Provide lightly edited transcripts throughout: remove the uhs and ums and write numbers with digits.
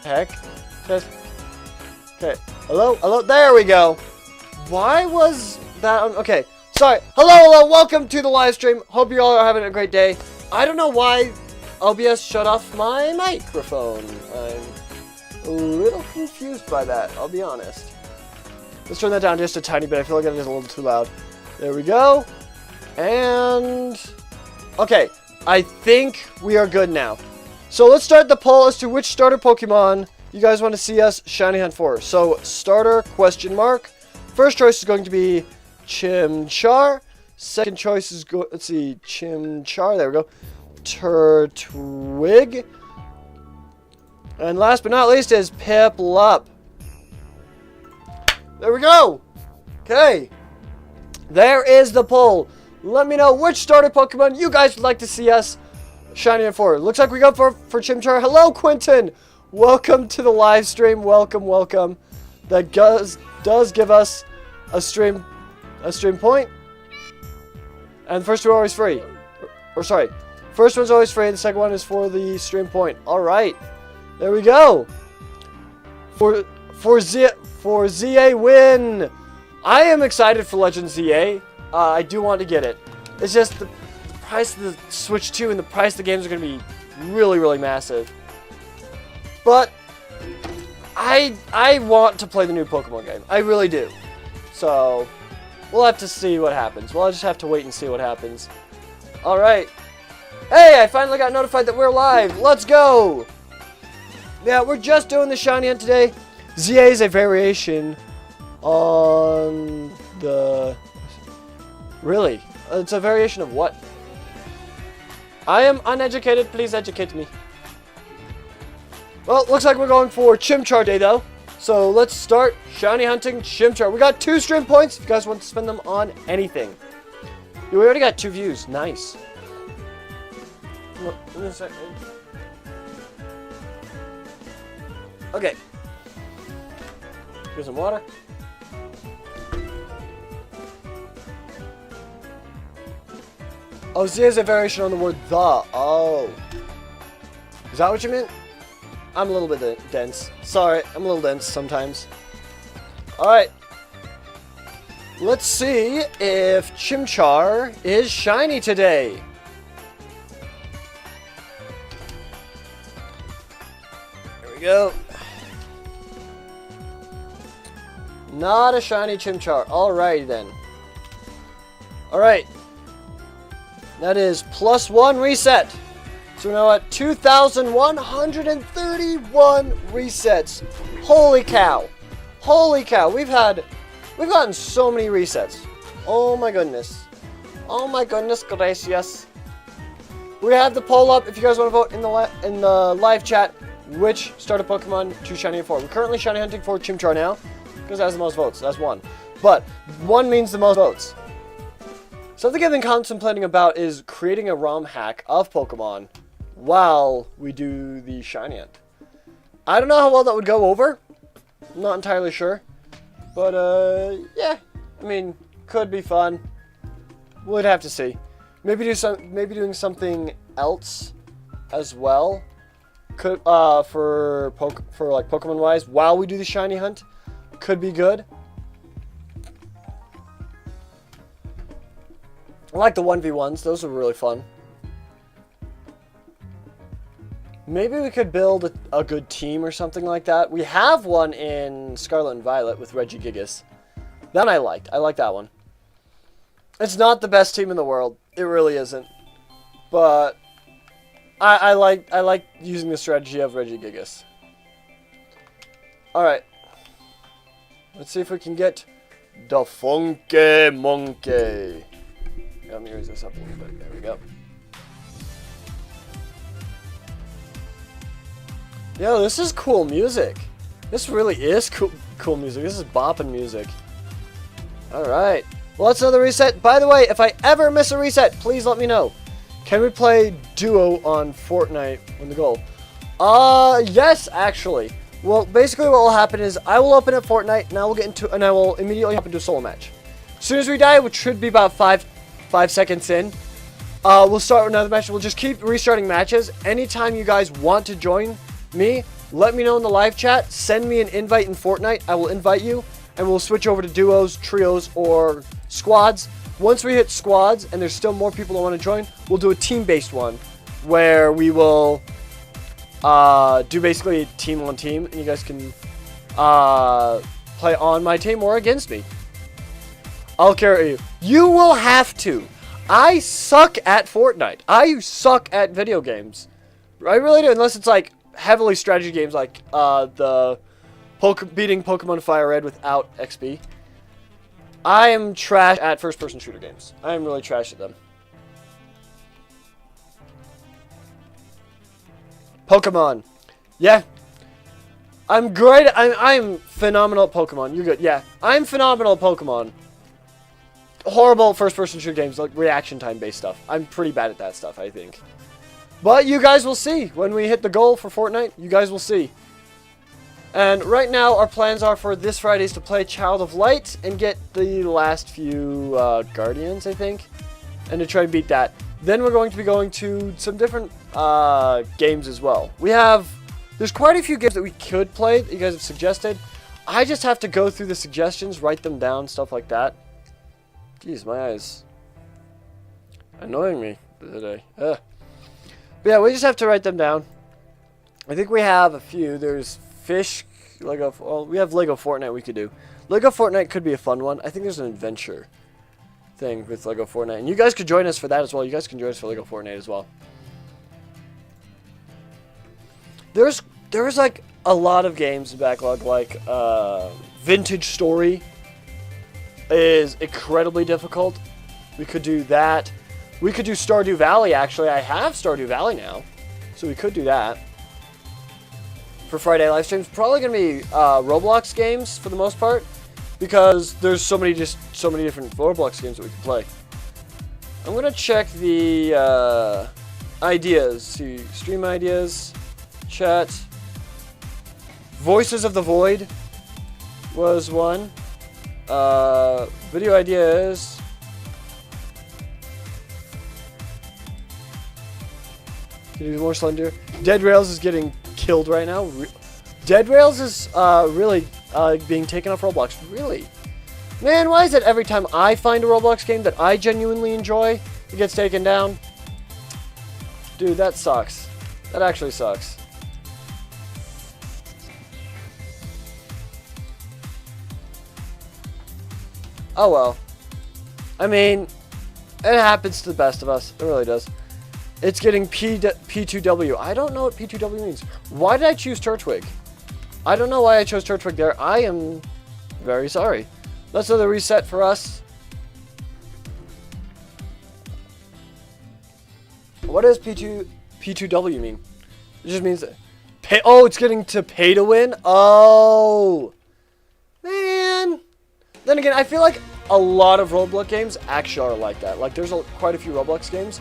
heck? Okay. Hello? Hello? There we go. Why was that on? Okay. Sorry. Hello. Welcome to the live stream. Hope you all are having a great day. I don't know why OBS shut off my microphone. I'm a little confused by that, I'll be honest. Let's turn that down just a tiny bit. I feel like it is a little too loud. There we go. And... okay. I think we are good now. So let's start the poll as to which starter Pokemon you guys want to see us shiny hunt for. So, starter, question mark. First choice is going to be Chimchar. Second choice is, let's see, Chimchar. There we go. Turtwig. And last but not least is Piplup. There we go. Okay. There is the poll. Let me know which starter Pokemon you guys would like to see us shiny hunt for. Looks like we go for Chimchar. Hello, Quentin. Welcome to the live stream. Welcome. That does give us a stream point. And the first two are always free. Or sorry. First one's always free, and the second one is for the stream point. Alright. There we go. For ZA win. I am excited for Legend ZA. I do want to get it. It's just the price of the Switch 2 and the price of the games are going to be really, really massive. But I want to play the new Pokemon game. I really do. So we'll have to see what happens. We'll just have to wait and see what happens. Alright. Hey, I finally got notified that we're live. Let's go. Yeah, we're just doing the shiny hunt today. ZA is a variation on the... really? It's a variation of what? I am uneducated. Please educate me. Well, looks like we're going for Chimchar Day, though. So let's start shiny hunting Chimchar. We got 2 stream points if you guys want to spend them on anything. Yeah, we already got 2 views. Nice. Okay. Here's some water. Oh, Z is a variation on the word the. Oh. Is that what you meant? I'm a little bit dense. Sorry, I'm a little dense sometimes. Alright. Let's see if Chimchar is shiny today. There we go. Not a shiny Chimchar. Alrighty then. Alright. That is +1 reset. So we're now at 2,131 resets. Holy cow. Holy cow. We've gotten so many resets. Oh my goodness. Oh my goodness gracious. We have the poll up if you guys want to vote in the live chat which starter Pokemon to shiny for. We're currently shiny hunting for Chimchar now because it has the most votes. That's 1. But 1 means the most votes. Something I've been contemplating about is creating a ROM hack of Pokemon while we do the shiny hunt. I don't know how well that would go over. I'm not entirely sure. But, yeah. I mean, could be fun. We'd have to see. Maybe doing something else as well. Could, for like Pokemon-wise, while we do the shiny hunt. Could be good. I like the 1v1s. Those are really fun. Maybe we could build a good team or something like that. We have one in Scarlet and Violet with Regigigas. That one I liked. I like that one. It's not the best team in the world. It really isn't. But I like using the strategy of Regigigas. Alright. Let's see if we can get the Funky Monkey. Let me raise this up a little bit. There we go. Yo, this is cool music. This really is cool music. This is bopping music. Alright. Well, that's another reset. By the way, if I ever miss a reset, please let me know. Can we play duo on Fortnite when the goal? Yes, actually. Well, basically what will happen is I will open up Fortnite and I will immediately hop into a solo match. As soon as we die, which should be about 5 seconds in, we'll start another match. We'll just keep restarting matches. Anytime you guys want to join me, let me know in the live chat. Send me an invite in Fortnite. I will invite you, and we'll switch over to duos, trios, or squads. Once we hit squads, and there's still more people that want to join, we'll do a team-based one, where we will do basically team on team, and you guys can play on my team or against me. I'll carry you. You will have to. I suck at Fortnite. I suck at video games. I really do, unless it's like heavily strategy games like the beating Pokemon Fire Red without XP. I am trash at first-person shooter games. I am really trash at them. Pokemon. Yeah. I'm great. I'm phenomenal at Pokemon. You're good. Yeah. I'm phenomenal at Pokemon. Horrible first-person shooter games, like reaction time-based stuff. I'm pretty bad at that stuff, I think. But you guys will see. When we hit the goal for Fortnite, you guys will see. And right now, our plans are for this Friday is to play Child of Light and get the last few Guardians, I think. And to try and beat that. Then we're going to be going to some different games as well. There's quite a few games that we could play that you guys have suggested. I just have to go through the suggestions, write them down, stuff like that. Jeez, my eyes annoying me today. But yeah, we just have to write them down. I think we have a few. There's Fish, Lego. Well, we have Lego Fortnite we could do. Lego Fortnite could be a fun one. I think there's an adventure thing with Lego Fortnite, and you guys could join us for that as well. You guys can join us for Lego Fortnite as well. There's like a lot of games in backlog, like Vintage Story is incredibly difficult. We could do that. We could do Stardew Valley, actually. I have Stardew Valley now, so we could do that. For Friday live streams, probably going to be Roblox games for the most part, because there's so many different Roblox games that we can play. I'm going to check the ideas. See, stream ideas, chat. Voices of the Void was one. Video ideas. Can you do more Slender? Dead Rails is getting killed right now. Dead Rails is really being taken off Roblox. Really? Man, why is it every time I find a Roblox game that I genuinely enjoy, it gets taken down? Dude, that sucks. That actually sucks. Oh well. I mean, it happens to the best of us. It really does. It's getting P2W. I don't know what P2W means. Why did I choose Turtwig? I don't know why I chose Turtwig there. I am very sorry. Let's do the reset for us. What does P2W mean? It just means pay. Oh, it's getting to pay to win. Oh, man. Then again, I feel like a lot of Roblox games actually are like that. Like, there's quite a few Roblox games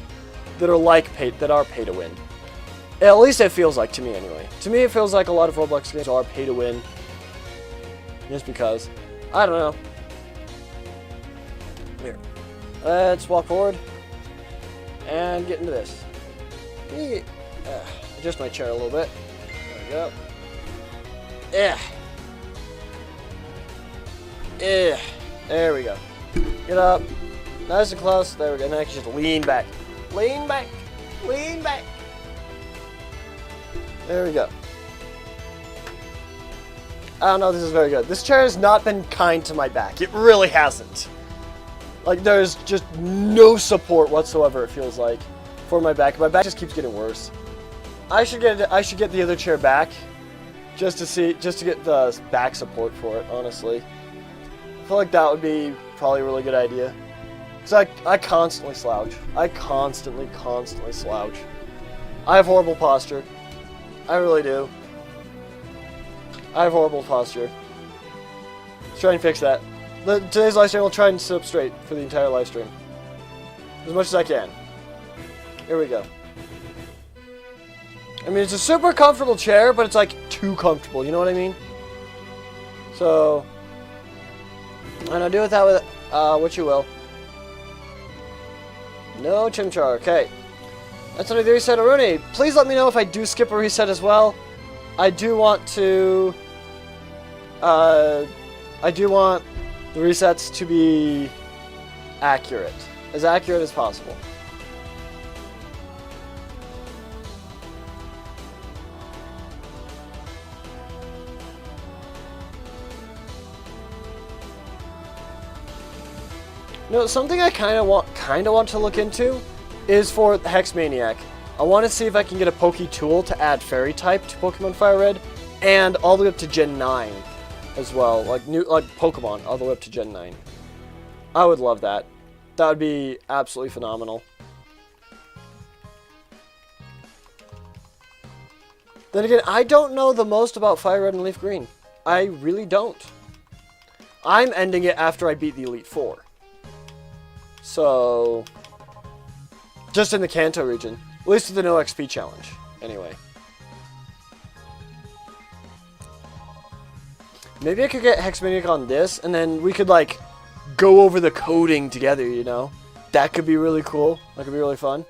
that are like pay to win. At least it feels like to me, anyway. To me, it feels like a lot of Roblox games are pay to win. Just because, I don't know. Here, let's walk forward and get into this. Adjust my chair a little bit. There we go. Yeah. Yeah. There we go. Get up. Nice and close. There we go. Now I can just lean back. Lean back. Lean back. There we go. I don't know if this is very good. This chair has not been kind to my back. It really hasn't. Like, there's just no support whatsoever, it feels like, for my back. My back just keeps getting worse. I should get the other chair back just to get the back support for it, honestly. I feel like that would be probably a really good idea. Because I constantly slouch. I constantly slouch. I have horrible posture. I really do. I have horrible posture. Let's try and fix that. Today's live stream, I'll try and sit up straight for the entire live stream. As much as I can. Here we go. I mean, it's a super comfortable chair, but it's like too comfortable, you know what I mean? So, I know, do with that with what you will. No Chimchar, okay. That's under the reset, Rooney. Please let me know if I do skip a reset as well. I do want to... I do want the resets to be accurate. As accurate as possible. No, something I kind of want to look into is for Hex Maniac. I want to see if I can get a Poke Tool to add Fairy type to Pokemon Fire Red, and all the way up to Gen 9 as well, like Pokemon all the way up to Gen 9. I would love that. That would be absolutely phenomenal. Then again, I don't know the most about Fire Red and Leaf Green. I really don't. I'm ending it after I beat the Elite Four. So, just in the Kanto region. At least with the no XP challenge. Anyway. Maybe I could get Hexmaniac on this, and then we could, like, go over the coding together, you know? That could be really cool. That could be really fun.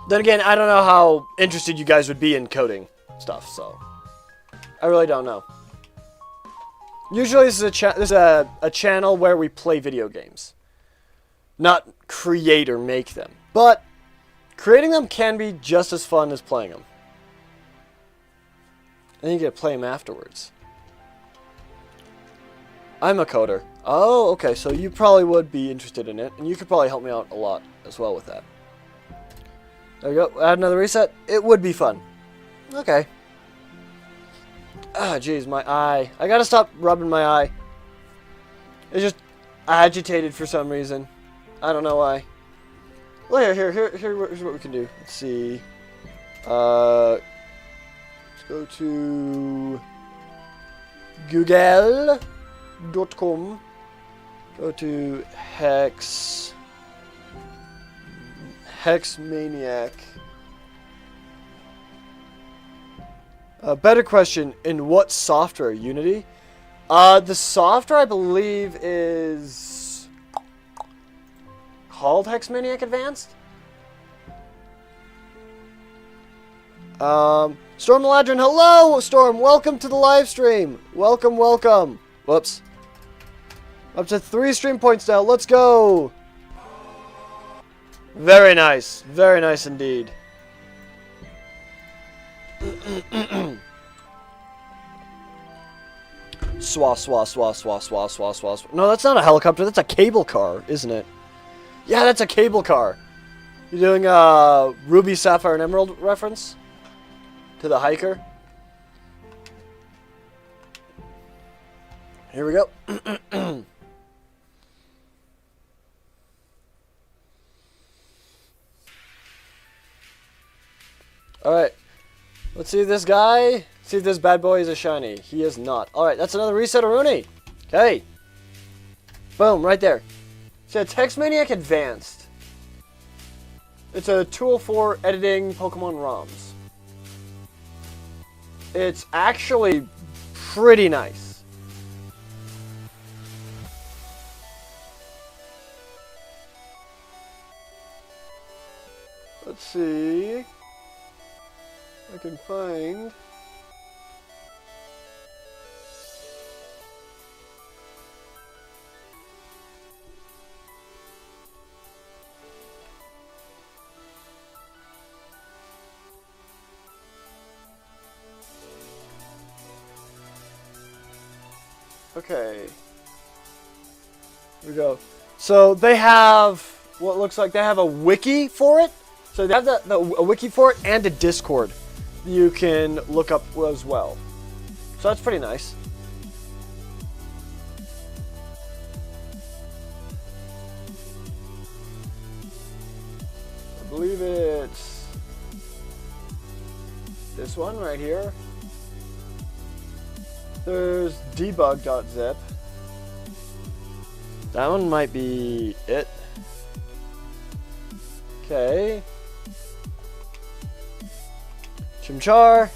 Then again, I don't know how interested you guys would be in coding stuff, so I really don't know. Usually this is a channel where we play video games, not create or make them. But creating them can be just as fun as playing them. And then you get to play them afterwards. I'm a coder. Oh, okay, so you probably would be interested in it, and you could probably help me out a lot as well with that. There we go. Add another reset. It would be fun. Okay. Ah, jeez, my eye. I gotta stop rubbing my eye. It's just agitated for some reason. I don't know why. Well, here's what we can do. Let's see. Let's go to google.com. Go to Hexmaniac. Better question, in what software? Unity? The software I believe is called Hexmaniac Advanced? Storm Maladrin, hello Storm, welcome to the live stream. Welcome, welcome. Whoops. Up to 3 stream points now, let's go. Very nice indeed. Swah, swah, swah, swah, swah, swah, swah. No, that's not a helicopter. That's a cable car, isn't it? Yeah, that's a cable car. You doing a Ruby, Sapphire, and Emerald reference to the hiker? Here we go. All right. Let's see if this guy, see if this bad boy is a shiny. He is not. Alright, that's another reset Rooney. Okay. Boom, right there. So it's Hexmaniac Advanced. It's a tool for editing Pokemon ROMs. It's actually pretty nice. Let's see. I can find. Okay. Here we go. So they have what looks like they have a wiki for it. So they have a wiki for it and a Discord you can look up as well. So that's pretty nice. I believe it's this one right here. There's debug.zip. That one might be it. Okay. Chimchar.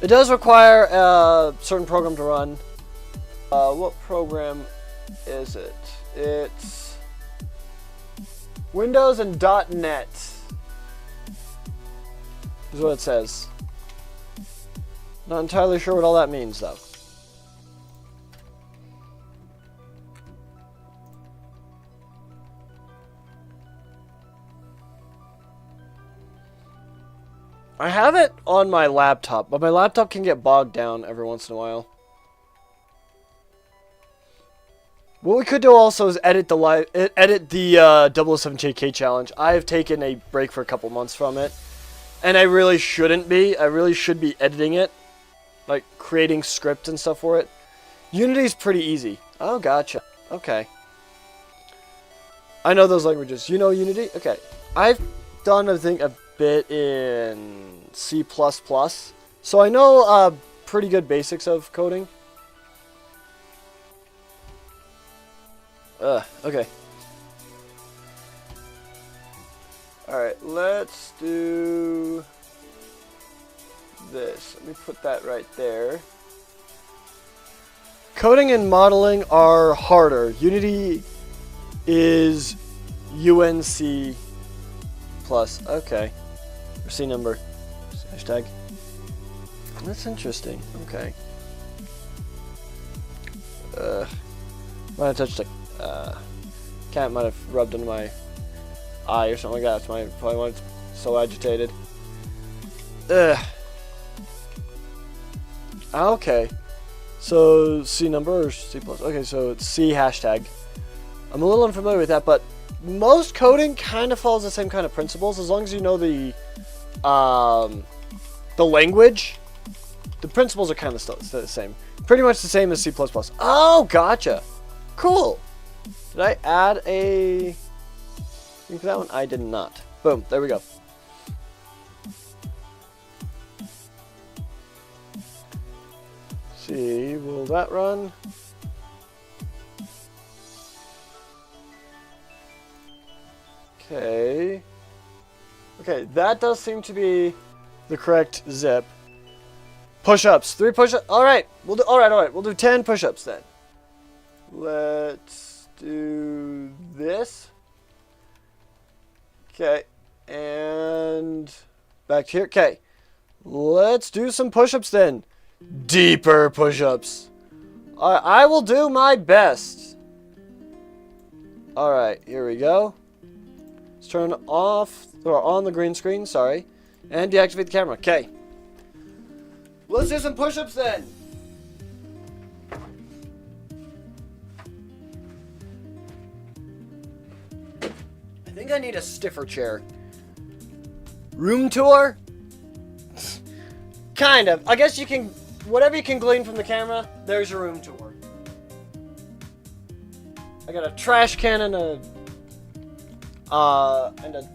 It does require a certain program to run. What program is it? It's Windows and .NET. is what it says. Not entirely sure what all that means, though. I have it on my laptop, but my laptop can get bogged down every once in a while. What we could do also is edit the 007JK challenge. I've taken a break for a couple months from it, and I really shouldn't be. I really should be editing it, like creating script and stuff for it. Unity's pretty easy. Oh, gotcha. Okay. I know those languages. You know Unity? Okay. I've done, I think, a bit in C++, so I know pretty good basics of coding. Okay. Alright, let's do this. Let me put that right there. Coding and modeling are harder. Unity is UNC plus. Okay. Or C number. Hashtag. That's interesting. Okay. Might have touched a cat might have rubbed into my eye or something like that. That's probably why it's so agitated. Okay. So C number or C plus? Okay, so it's C hashtag. I'm a little unfamiliar with that, but most coding kind of follows the same kind of principles as long as you know the language. The principles are kind of the same. Pretty much the same as C++. Oh, gotcha. Cool. Did I add a thing for that one? I did not. Boom. There we go. See, will that run? Okay. Okay, that does seem to be the correct zip. Push-ups. 3 push-ups. All right. We'll do. All right. We'll do 10 push-ups then. Let's do this. Okay, and back here. Okay, let's do some push-ups then. Deeper push-ups. All right, I will do my best. All right, here we go. Let's turn off or on the green screen. Sorry, and deactivate the camera. Okay, let's do some push-ups then. I think I need a stiffer chair. Room tour? Kind of. I guess you can, whatever you can glean from the camera, there's your room tour. I got a trash can and a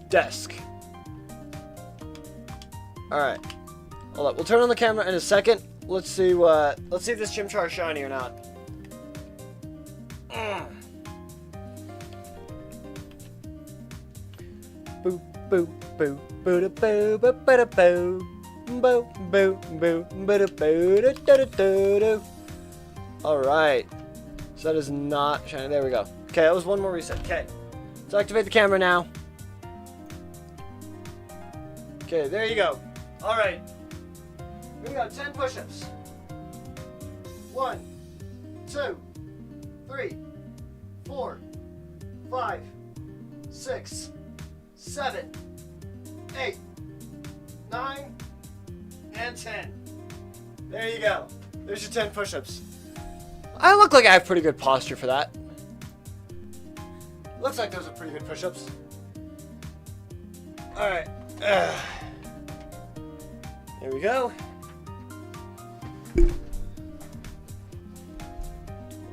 desk. Alright. Hold up. We'll turn on the camera in a second. Let's see if this Chimchar is shiny or not. Boo boo boo boo da boo boo boo da boo boo boo boo boo da boo da da da da. All right, so that is not shiny. There we go. Okay, that was one more reset. Okay, let's activate the camera now. Okay, there you go. All right, here we go. 10 push-ups. 1, 2, 3, 4, 5, 6, 7, 8, 9, and 10. There you go. There's your 10 push-ups. I look like I have pretty good posture for that. Looks like those are pretty good push-ups. Alright. There we go.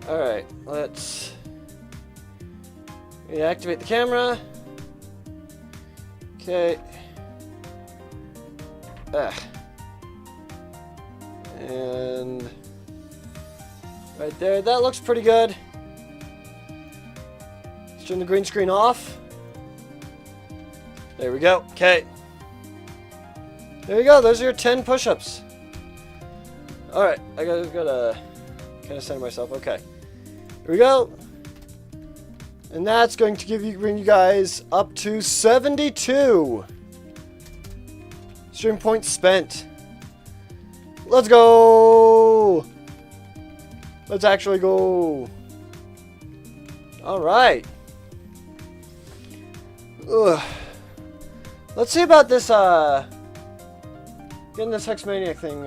Alright, let's reactivate the camera. Okay. And right there, that looks pretty good. Let's turn the green screen off. There we go. Okay. There you go. Those are your 10 push-ups. Alright, I gotta kind of center myself. Okay. Here we go. And that's going to bring you guys up to 72. Stream points spent. Let's go. Let's actually go. All right. Ugh. Let's see about this, getting this Hexmaniac thing,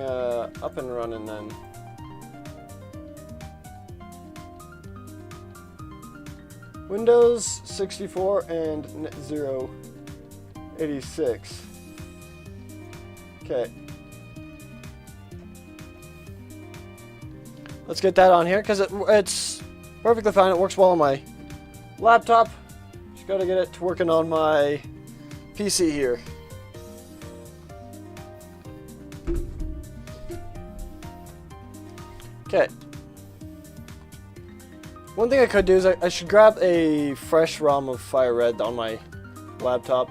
up and running then. Windows 64 and 086. Okay. Let's get that on here, because it's perfectly fine. It works well on my laptop. Just gotta get it to working on my PC here. Okay. One thing I could do is I should grab a fresh ROM of Fire Red on my laptop.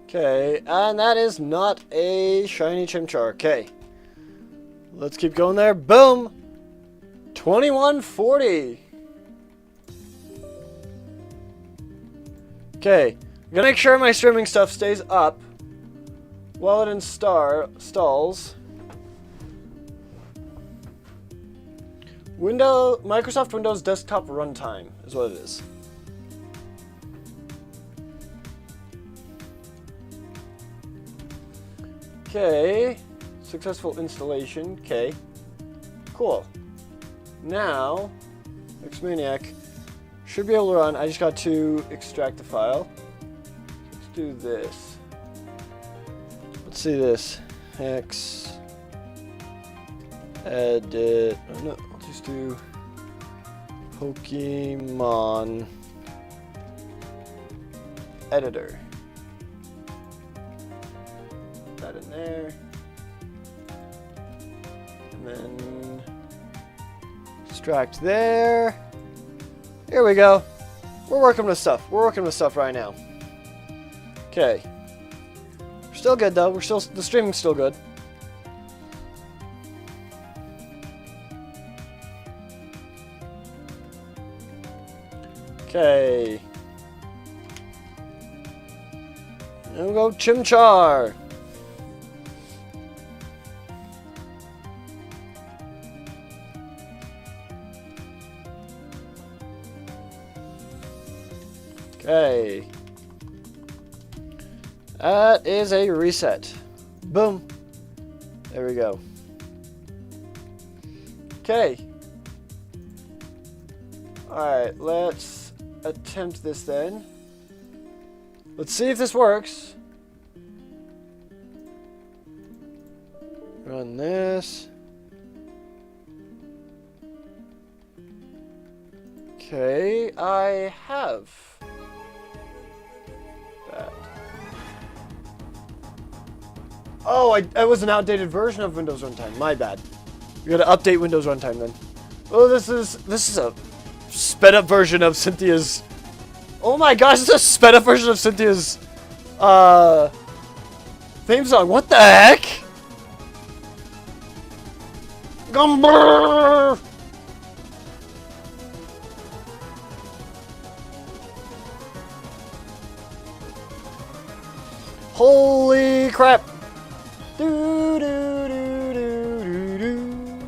Okay, and that is not a shiny Chimchar. Okay. Let's keep going there. Boom! 2140. Okay. I'm gonna make sure my streaming stuff stays up while it installs. Microsoft Windows Desktop Runtime is what it is. Okay. Successful installation. Okay. Cool. Now, Hexmaniac should be able to run. I just got to extract the file. Let's do this. Let's see this. Hex. Edit. Oh, no, I'll just do Pokemon Editor. Put that in there. And then extract there. Here we go. We're working with stuff. We're working with stuff right now. Okay. We're still good though. The streaming's still good. Okay. There we go, Chimchar. Okay. That is a reset. Boom. There we go. Okay. Alright, let's attempt this then. Let's see if this works. Run this. Okay, I have that. Oh, it was an outdated version of Windows Runtime. My bad. We gotta update Windows Runtime then. Oh, this is a sped up version of Cynthia's. Oh my gosh, this is a sped up version of Cynthia's theme song. What the heck? Gumbrr! Holy crap! Do do do do do do.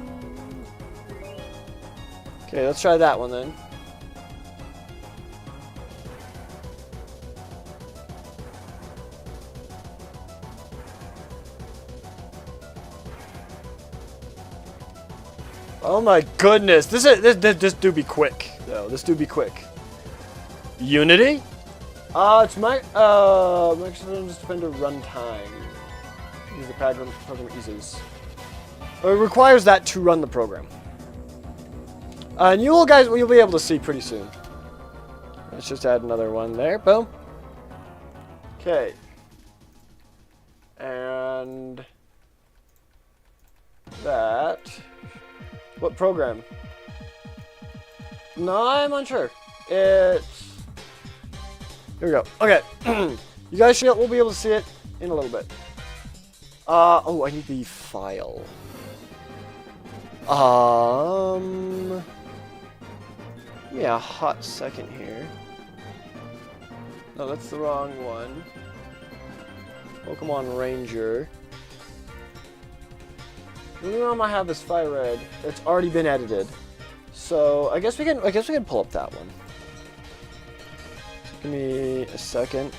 Okay, let's try that one then. Oh my goodness! This do be quick though. This do be quick. Unity? It's Microsoft Windows Defender runtime. Use the program eases. It requires that to run the program. And you'll be able to see pretty soon. Let's just add another one there. Boom. Okay. And that. What program? No, I'm unsure. It's. Here we go. Okay. You guys will be able to see it in a little bit. Oh, I need the file. me a hot second here. No, that's the wrong one. Pokemon Ranger. The only ROM I have is Fire Red. It's already been edited. So I guess we can pull up that one. Give me a second.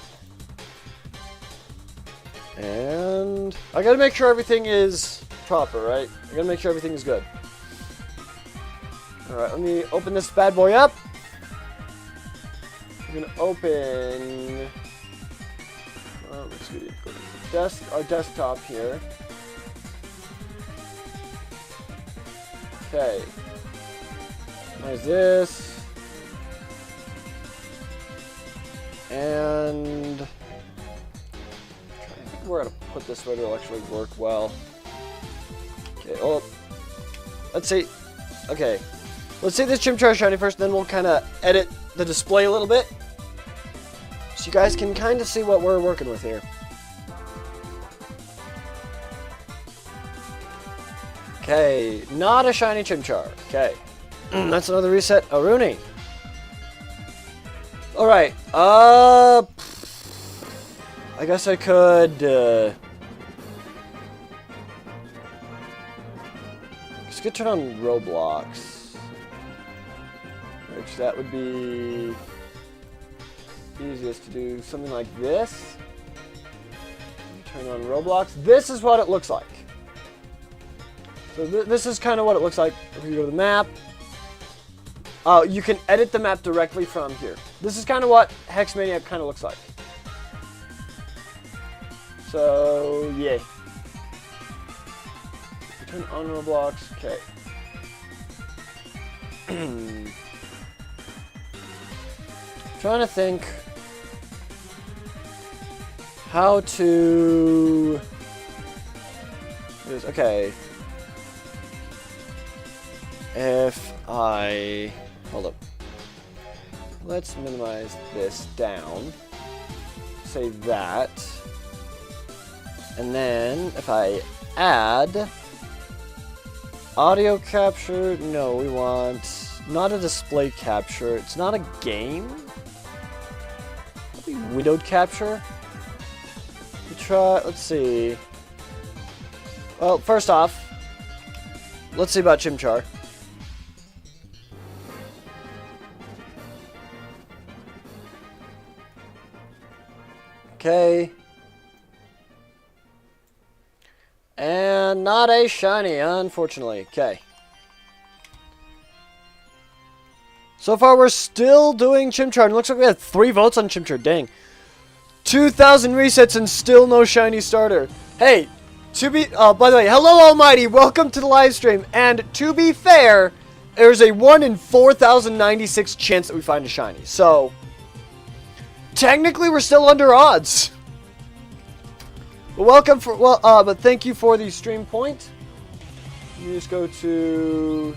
And I gotta make sure everything is proper, right? I gotta make sure everything is good. Alright, let me open this bad boy up. We're gonna open let's see, go to our desktop here. Okay. There's this. And where to put this so it'll actually work well. Okay, oh, let's see. Okay, let's see this Chimchar shiny first, then we'll kind of edit the display a little bit, so you guys can kind of see what we're working with here. Okay, not a shiny Chimchar. Okay, that's another reset. A Rooney. All right. I guess I could, just could turn on Roblox, which that would be easiest to do something like this. Turn on Roblox. This is what it looks like. So this is kind of what it looks like. If you go to the map, you can edit the map directly from here. This is kind of what Hexmaniac kind of looks like. So, yeah. Turn on Roblox. Okay. Trying to think how to do this. Okay. If I hold up. Let's minimize this down. Say that. And then, if I add audio capture, no, we want not a display capture. It's not a game. Maybe widowed capture. We try. Let's see. Well, first off, let's see about Chimchar. Okay. And not a shiny, unfortunately. Okay. So far, we're still doing Chimchar. And it looks like we had 3 votes on Chimchar. Dang. 2,000 resets and still no shiny starter. Hey, by the way, hello Almighty. Welcome to the live stream. And to be fair, there's a 1 in 4,096 chance that we find a shiny. So, technically, we're still under odds. Well, but thank you for the stream point. You just go to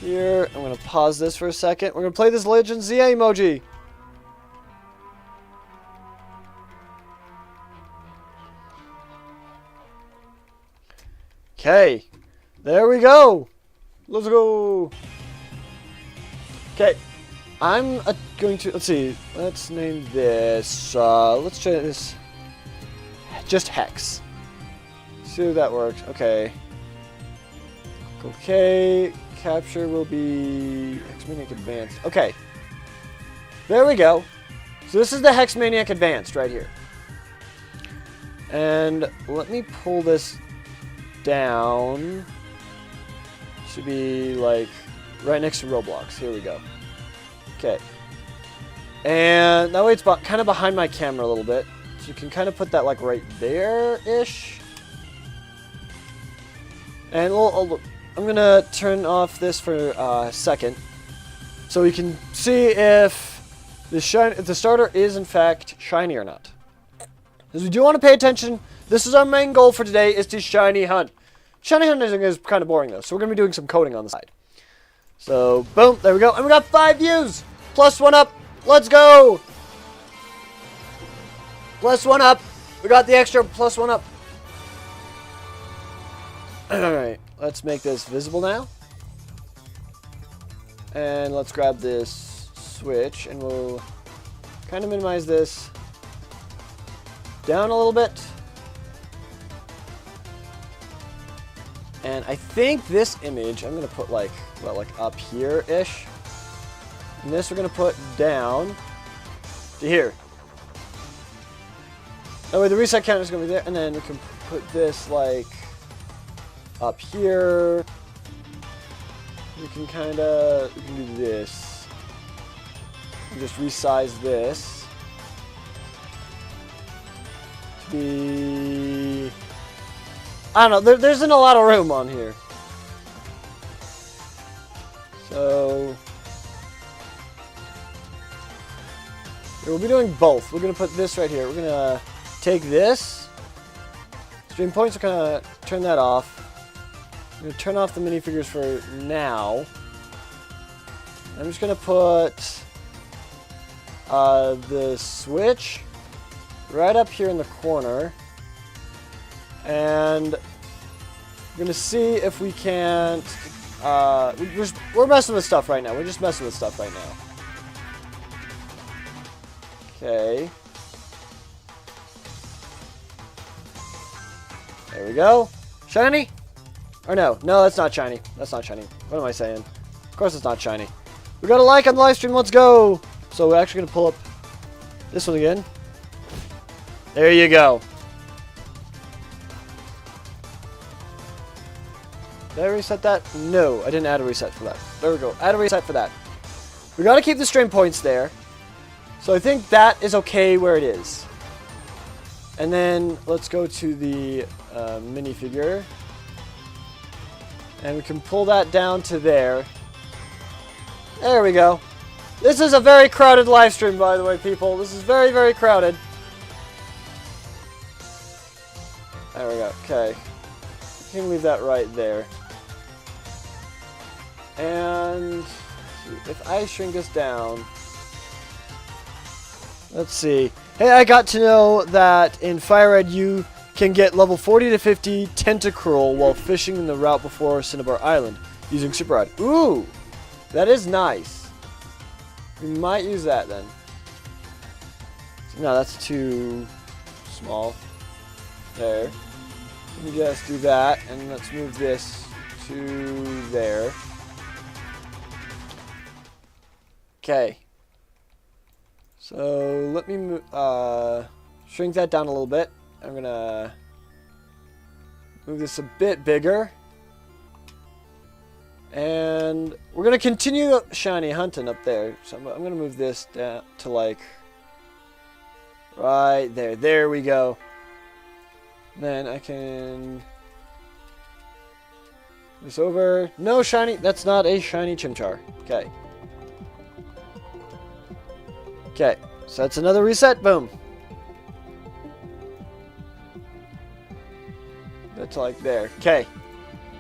here. I'm going to pause this for a second. We're going to play this Legend ZA emoji. Okay. There we go. Let's go. Okay. I'm going to, let's see. Let's name this, let's try this. Just Hex. See if that works. Okay. Okay. Capture will be Hexmaniac Advanced. Okay. There we go. So this is the Hexmaniac Advanced right here. And let me pull this down. Should be like right next to Roblox. Here we go. Okay. And that way it's kind of behind my camera a little bit. So you can kind of put that like right there-ish. And I'm going to turn off this for a second. So we can see if the starter is in fact shiny or not. Because we do want to pay attention. This is our main goal for today, is to shiny hunt. Shiny hunting is kind of boring though. So we're going to be doing some coding on the side. So boom, there we go. And we got 5 views. Plus 1 up. Let's go. Plus 1 up. We got the extra plus 1 up. Alright, let's make this visible now. And let's grab this switch, and we'll kind of minimize this down a little bit. And I think this image, I'm going to put like, well, like up here-ish. And this we're going to put down to here. That way the reset counter is going to be there. And then we can put this like up here. We can do this. And just resize this to be, I don't know, there isn't a lot of room on here. So we'll be doing both. We're going to put this right here. We're going to take this. Stream points, we're going to turn that off. I'm going to turn off the minifigures for now. I'm just going to put the switch right up here in the corner. And we're going to see if we can't... we're messing with stuff right now. We're just messing with stuff right now. Okay. There we go. Shiny? Or no, that's not shiny. That's not shiny. What am I saying? Of course it's not shiny. We got a like on the live stream. Let's go. So we're actually going to pull up this one again. There you go. Did I reset that? No, I didn't add a reset for that. There we go. Add a reset for that. We got to keep the stream points there. So I think that is okay where it is. And then let's go to the minifigure. And we can pull that down to there. There we go. This is a very crowded live stream, by the way, people. This is very, very crowded. There we go. Okay. You can leave that right there. And if I shrink this down... Let's see. Hey, I got to know that in Fire Red you can get level 40 to 50 Tentacruel while fishing in the route before Cinnabar Island using Super Rod. Ooh! That is nice. We might use that then. No, that's too small. There. Let me just do that, and let's move this to there. Okay. So let me shrink that down a little bit. I'm gonna move this a bit bigger. And we're gonna continue shiny hunting up there. So I'm gonna move this down to like right there. There we go. Then I can this over. No shiny. That's not a shiny Chimchar. Okay. Okay. So that's another reset. Boom. That's like there. Okay.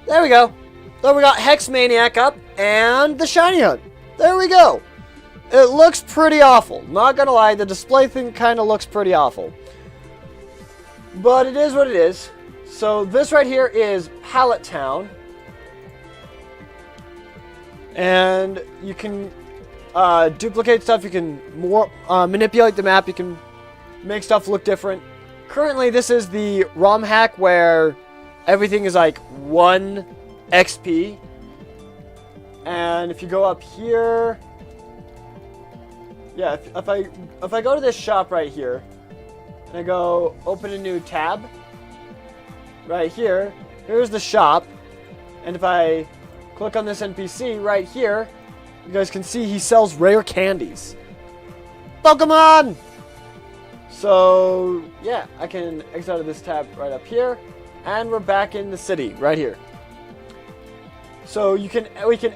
There we go. So we got Hex Maniac up and the shiny hunt. There we go. It looks pretty awful. Not gonna lie, the display thing kind of looks pretty awful. But it is what it is. So this right here is Pallet Town. And you can duplicate stuff. You can manipulate the map. You can make stuff look different. Currently, this is the ROM hack where everything is like 1 XP. And if you go up here, yeah, if I go to this shop right here and I go open a new tab right here, here's the shop, and if I click on this NPC right here, you guys can see he sells rare candies. Pokemon! So yeah, I can exit out of this tab right up here, and we're back in the city right here. So we can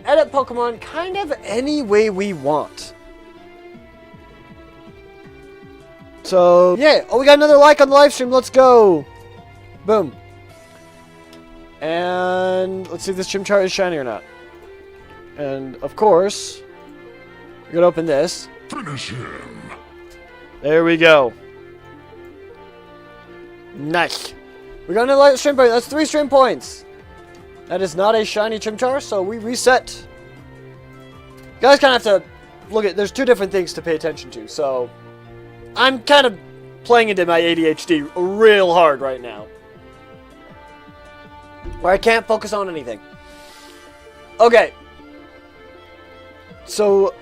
edit Pokemon kind of any way we want. So yeah, oh, we got another like on the live stream. Let's go. Boom. And let's see if this Chimchar is shiny or not. And of course, we're gonna open this. Finish him. There we go. Nice. We got another stream point. That's 3 stream points. That is not a shiny Chimchar, so we reset guys kind of have to look at, there's two different things to pay attention to, so I'm kind of playing into my ADHD real hard right now, where I can't focus on anything. Okay, so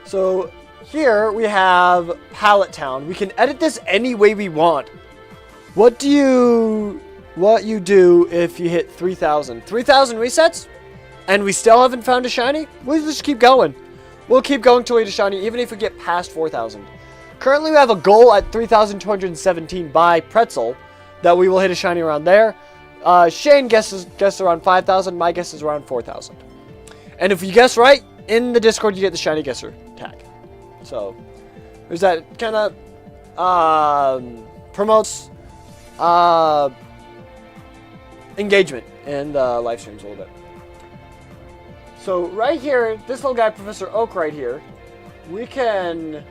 so here we have Pallet Town. We can edit this any way we want. What you do if you hit 3,000? 3,000 resets, and we still haven't found a shiny? We'll just keep going. We'll keep going till we get a shiny, even if we get past 4,000. Currently, we have a goal at 3,217 by Pretzel that we will hit a shiny around there. Shane guesses around 5,000. My guess is around 4,000. And if you guess right, in the Discord, you get the shiny guesser tag. So, there's that kind of promotes engagement and live streams a little bit. So right here, this little guy, Professor Oak right here, we can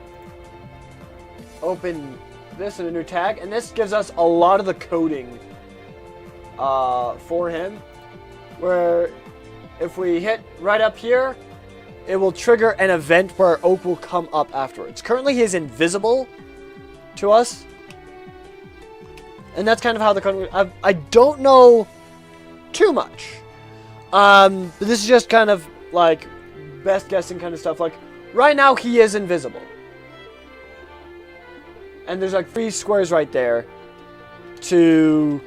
open this in a new tag, and this gives us a lot of the coding for him, where if we hit right up here, it will trigger an event where Oak will come up afterwards. Currently, he is invisible to us, and that's kind of how the code. I don't know too much. But this is just kind of like best guessing kind of stuff. Like right now, he is invisible, and there's like 3 squares right there to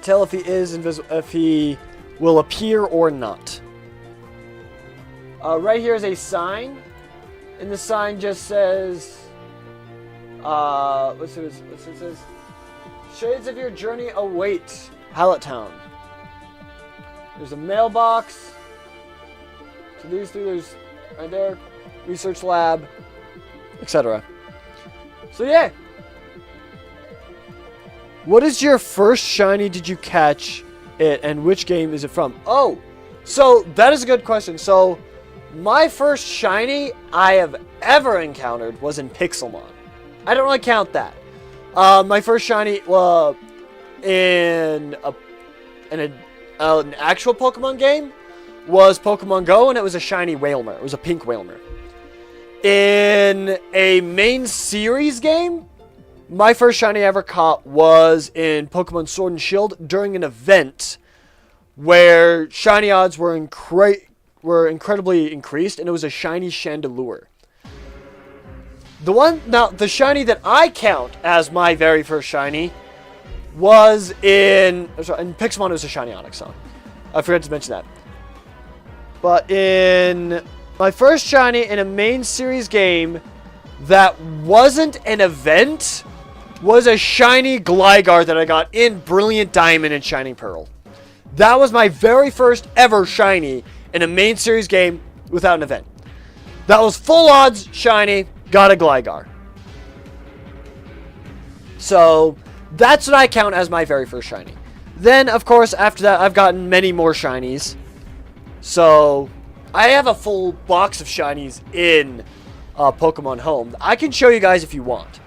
tell if he is invisible, if he will appear or not. Right here is a sign, and the sign just says, what's it says? Shades of your journey await, Pallet Town. There's a mailbox. So these 3, there's right there, research lab, etc. So yeah. What is your first shiny did you catch it, and which game is it from? Oh, so that is a good question. So my first shiny I have ever encountered was in Pixelmon. I don't really count that. My first shiny in an actual Pokemon game was Pokemon Go, and it was a shiny Wailmer. It was a pink Wailmer. In a main series game, my first shiny I ever caught was in Pokemon Sword and Shield during an event where shiny odds were incredibly increased, and it was a shiny Chandelure. The shiny that I count as my very first shiny was in Pixelmon. It was a shiny Onix song. I forgot to mention that. But in my first shiny in a main series game that wasn't an event was a shiny Gligar that I got in Brilliant Diamond and Shining Pearl. That was my very first ever shiny in a main series game without an event. That was full odds shiny, got a Gligar. So that's what I count as my very first shiny. Then, of course, after that, I've gotten many more shinies. So I have a full box of shinies in Pokemon Home. I can show you guys if you want.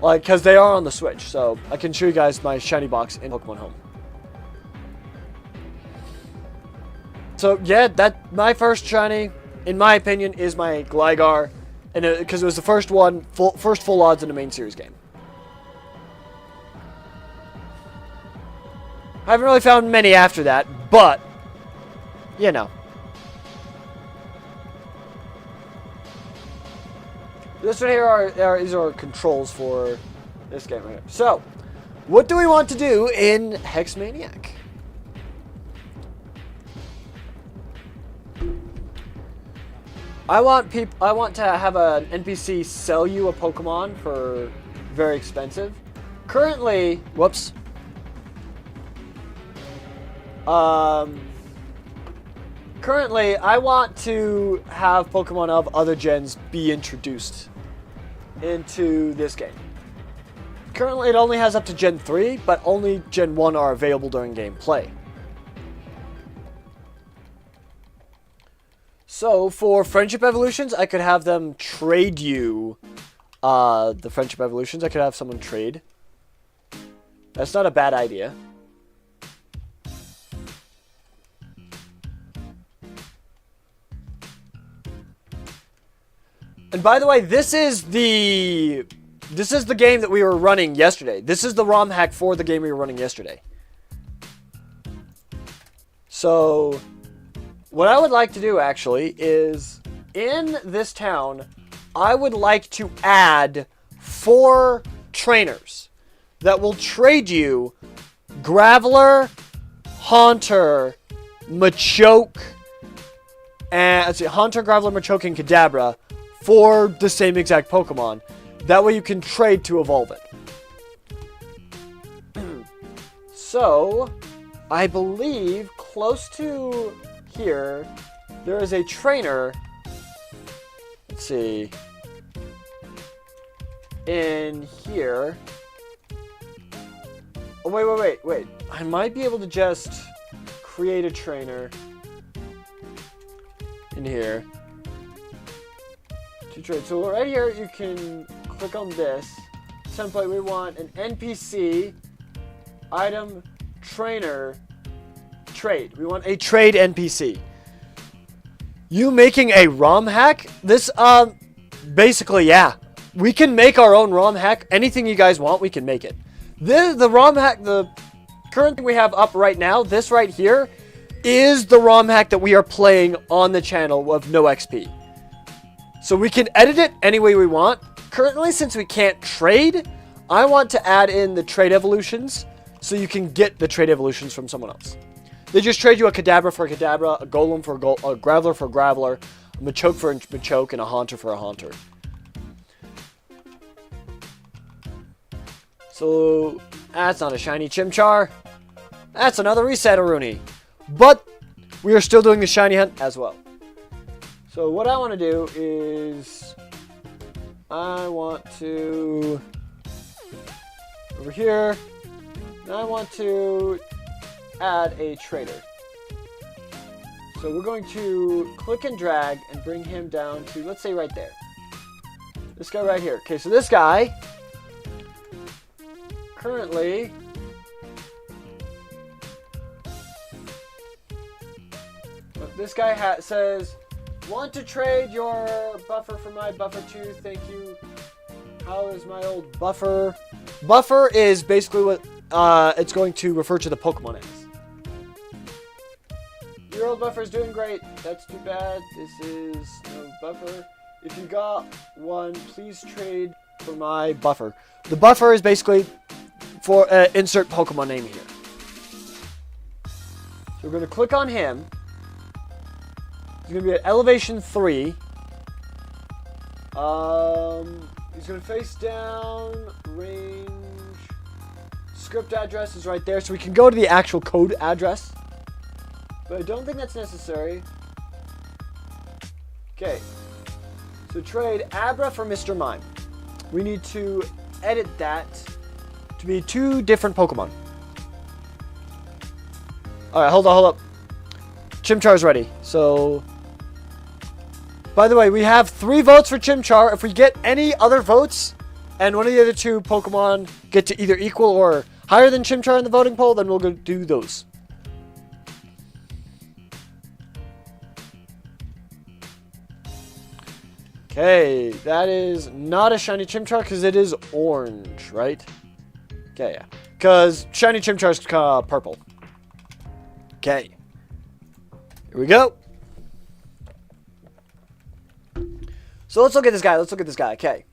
Like, because they are on the Switch. So I can show you guys my shiny box in Pokemon Home. So yeah, my first shiny, in my opinion, is my Gligar, and because it was the first full odds in a main series game. I haven't really found many after that, but you know. This one here these are controls for this game right here. So, what do we want to do in Hexmaniac? I want to have an NPC sell you a Pokemon for very expensive. Currently, whoops. Currently, I want to have Pokemon of other gens be introduced into this game. Currently, it only has up to Gen 3, but only Gen 1 are available during gameplay. So, for Friendship Evolutions, I could have them trade you the Friendship Evolutions. I could have someone trade. That's not a bad idea. And by the way, this is the game that we were running yesterday. This is the ROM hack for the game we were running yesterday. So, what I would like to do actually is, in this town, I would like to add 4 trainers that will trade you Graveler, Haunter, Machoke, and let's see, Haunter, Graveler, Machoke, and Kadabra for the same exact Pokemon. That way you can trade to evolve it. So, I believe close to here, there is a trainer. Let's see. In here. Oh, wait. I might be able to just create a trainer in here to trade. So right here, you can click on this template. We want an NPC item trainer trade. We want a trade NPC. You making a ROM hack? This, basically, yeah. We can make our own ROM hack. Anything you guys want, we can make it. The ROM hack, the current thing we have up right now, this right here, is the ROM hack that we are playing on the channel of No XP. So we can edit it any way we want. Currently, since we can't trade, I want to add in the trade evolutions so you can get the trade evolutions from someone else. They just trade you a Kadabra for a Kadabra, a Golem for a Graveler for a Graveler, a Machoke for a Machoke, and a Haunter for a Haunter. So, that's not a shiny Chimchar. That's another reset Aruni. But, we are still doing the shiny hunt as well. So, what I want to do is, I want to, over here, I want to add a trader. So, we're going to click and drag and bring him down to, let's say right there. This guy right here. Okay, so this guy, currently, this guy says, want to trade your buffer for my buffer too, thank you. How is my old buffer? Buffer is basically what it's going to refer to the Pokemon as. Your old buffer is doing great. That's too bad. This is no buffer. If you got one, please trade for my buffer. The buffer is basically for insert Pokemon name here. So we're going to click on him. He's going to be at elevation 3. He's going to face down, range. Script address is right there, so we can go to the actual code address. But I don't think that's necessary. Okay. So trade Abra for Mr. Mime. We need to edit that to be 2 different Pokemon. Alright, hold up. Chimchar's ready. So, by the way, we have 3 votes for Chimchar. If we get any other votes, and one of the other 2 Pokemon get to either equal or higher than Chimchar in the voting poll, then we'll go do those. Okay, that is not a shiny Chimchar because it is orange, right? Okay, yeah. Because shiny Chimchar is purple. Okay. Here we go. So let's look at this guy. Okay.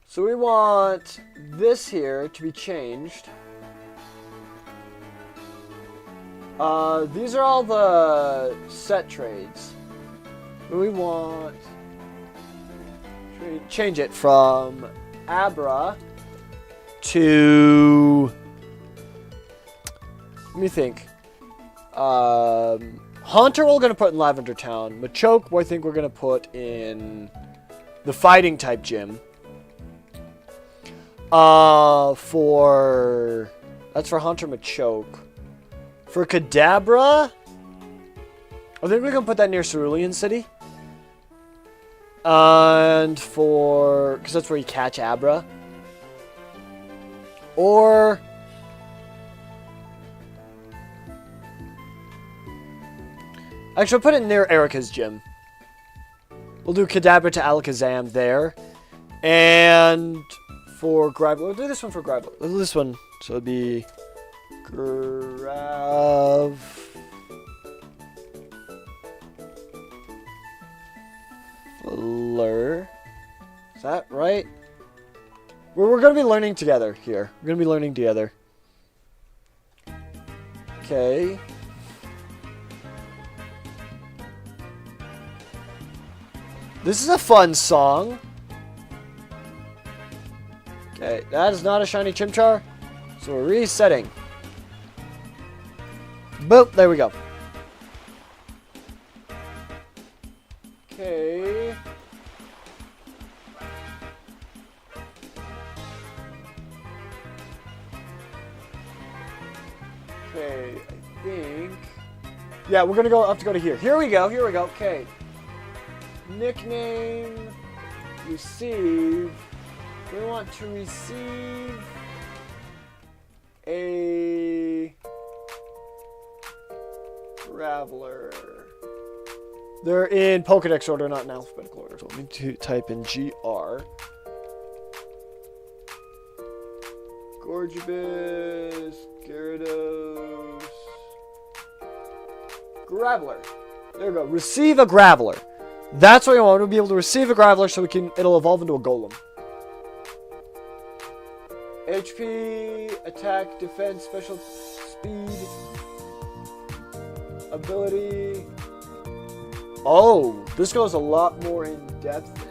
So we want this here to be changed. These are all the set trades. We want to change it from Abra to, let me think. Haunter we're going to put in Lavender Town. Machoke I think we're going to put in the fighting type gym. That's for Haunter Machoke. For Kadabra, I think we're going to put that near Cerulean City. And because that's where you catch Abra. Or actually, I'll put it near Erica's gym. We'll do Kadabra to Alakazam there. And for Graveler, we'll do this one for Graveler. We'll do this one. So it'll be Graveler. Is that right? We're going to be learning together here. We're going to be learning together. Okay. This is a fun song. Okay, that is not a shiny Chimchar. So we're resetting. Boop, there we go. Okay. Okay, I think... Yeah, we're gonna have to go to here. Here we go, okay. Nickname... Receive... We want to receive... a... Graveler. They're in Pokedex order, not in alphabetical order. So let me type in GR. Gorgibus, Gyarados, Graveler. There we go. Receive a Graveler. That's what we want. We'll be able to receive a Graveler so it'll evolve into a Golem. HP, attack, defense, special speed, ability. Oh, this goes a lot more in depth then.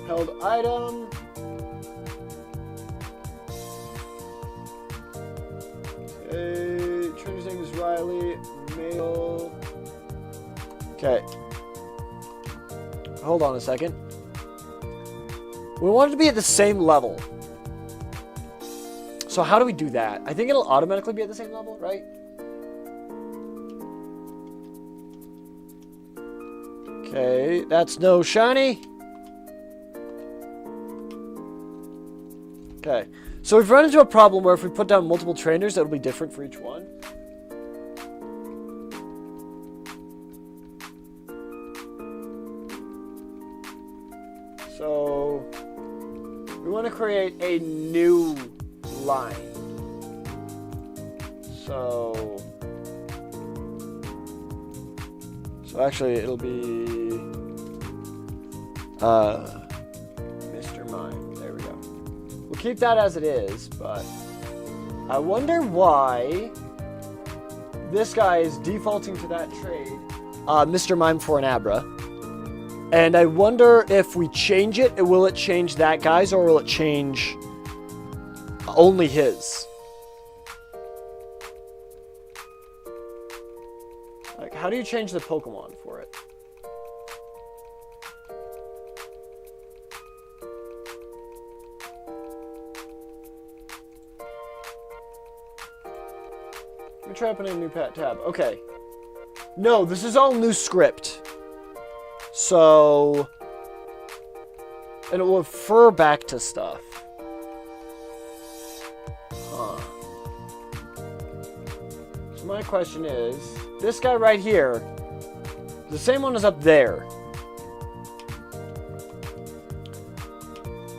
Held item. Okay, trainer's name is Riley. Male. Okay. Hold on a second. We want it to be at the same level. So how do we do that? I think it'll automatically be at the same level, right? Okay, that's no shiny. Okay, so we've run into a problem where if we put down multiple trainers, it'll be different for each one. So, we want to create a new line. So actually it'll be Mr. Mime. There we go. We'll keep that as it is, but I wonder why this guy is defaulting to that trade, Mr. Mime for an Abra. And I wonder if we change it, will it change that guy's or will it change only his? Like, how do you change the Pokemon for it? Let me try opening a new tab. Okay. No, this is all new script. So, and it will refer back to stuff. Huh. So my question is, this guy right here, the same one is up there.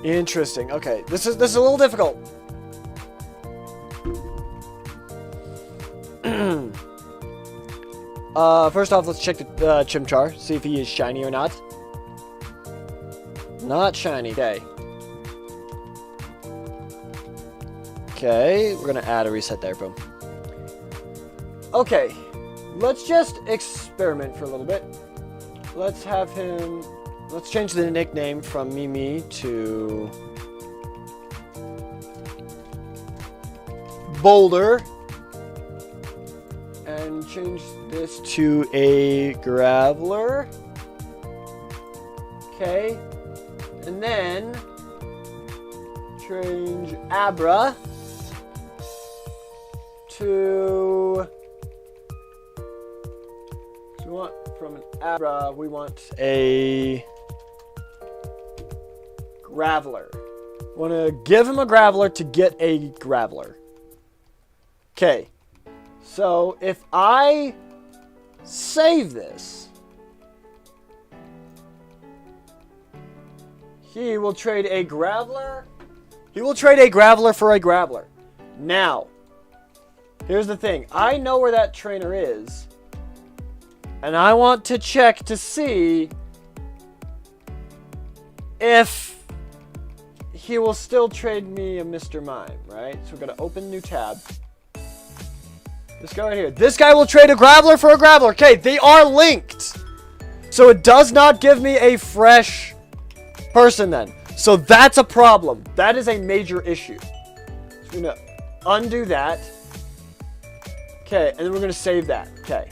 Interesting. Okay, this is a little difficult. First off, let's check the Chimchar, see if he is shiny or not. Not shiny. Okay. Okay, we're gonna add a reset there, boom. Okay, let's just experiment for a little bit. Let's have him, let's change the nickname from Mimi to Boulder. And change this to a Graveler. Okay. And then change Abra to, so we want from an Abra, we want a Graveler. We want to give him a Graveler to get a Graveler. Okay. So if I save this. He will trade a Graveler. He will trade a Graveler for a Graveler. Now, here's the thing. I know where that trainer is. And I want to check to see if he will still trade me a Mr. Mime, right? So we're going to open a new tab. This guy right here. This guy will trade a Graveler for a Graveler. Okay, they are linked. So it does not give me a fresh person then. So that's a problem. That is a major issue. So we're going to undo that. Okay, and then we're going to save that. Okay.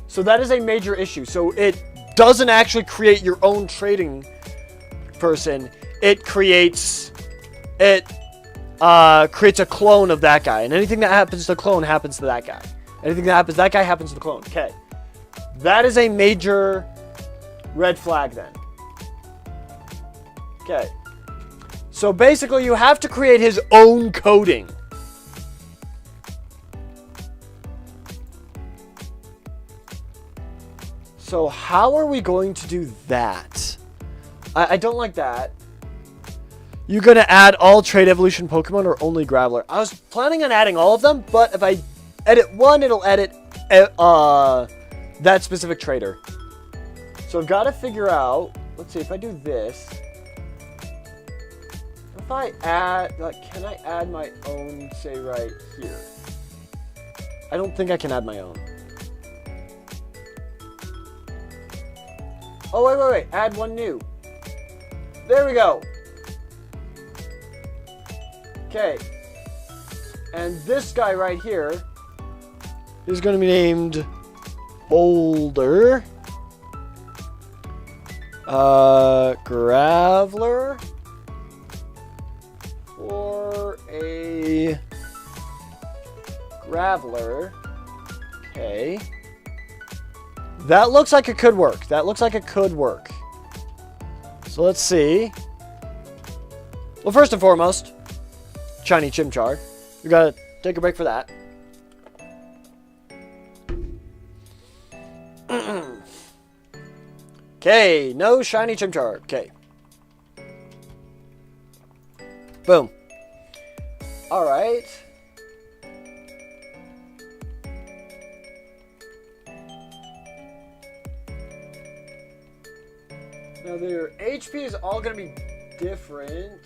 So that is a major issue. So it doesn't actually create your own trading person. It creates a clone of that guy. And anything that happens to the clone happens to that guy. Anything that happens to that guy happens to the clone. Okay. That is a major red flag then. Okay. So basically you have to create his own coding. So how are we going to do that? I don't like that. You gonna add all trade evolution Pokemon or only Graveler? I was planning on adding all of them, but if I edit one, it'll edit that specific trader. So I've got to figure out. Let's see if I do this. If I add, like, can I add my own? Say right here. I don't think I can add my own. Oh, wait. Add one new. There we go. Okay. And this guy right here is going to be named Boulder. Graveler. For a Graveler. Okay. That looks like it could work. So let's see. Well, first and foremost, Shiny Chimchar. We gotta take a break for that. Okay, no Shiny Chimchar. Okay. Boom. Alright. Now their HP is all going to be different.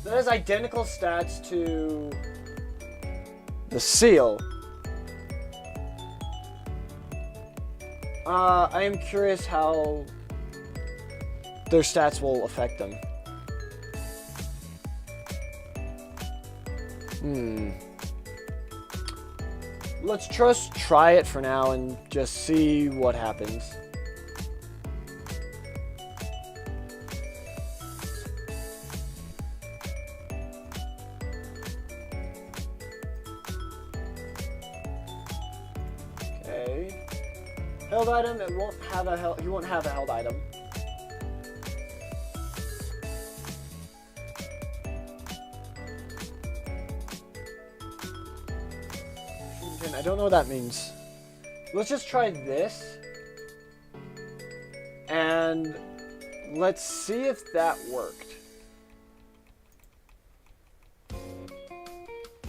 That has identical stats to the seal. I am curious how their stats will affect them. Let's just try it for now and just see what happens. Okay. Held item, it won't have a held, you won't have a held item. I don't know what that means. Let's just try this. And let's see if that worked.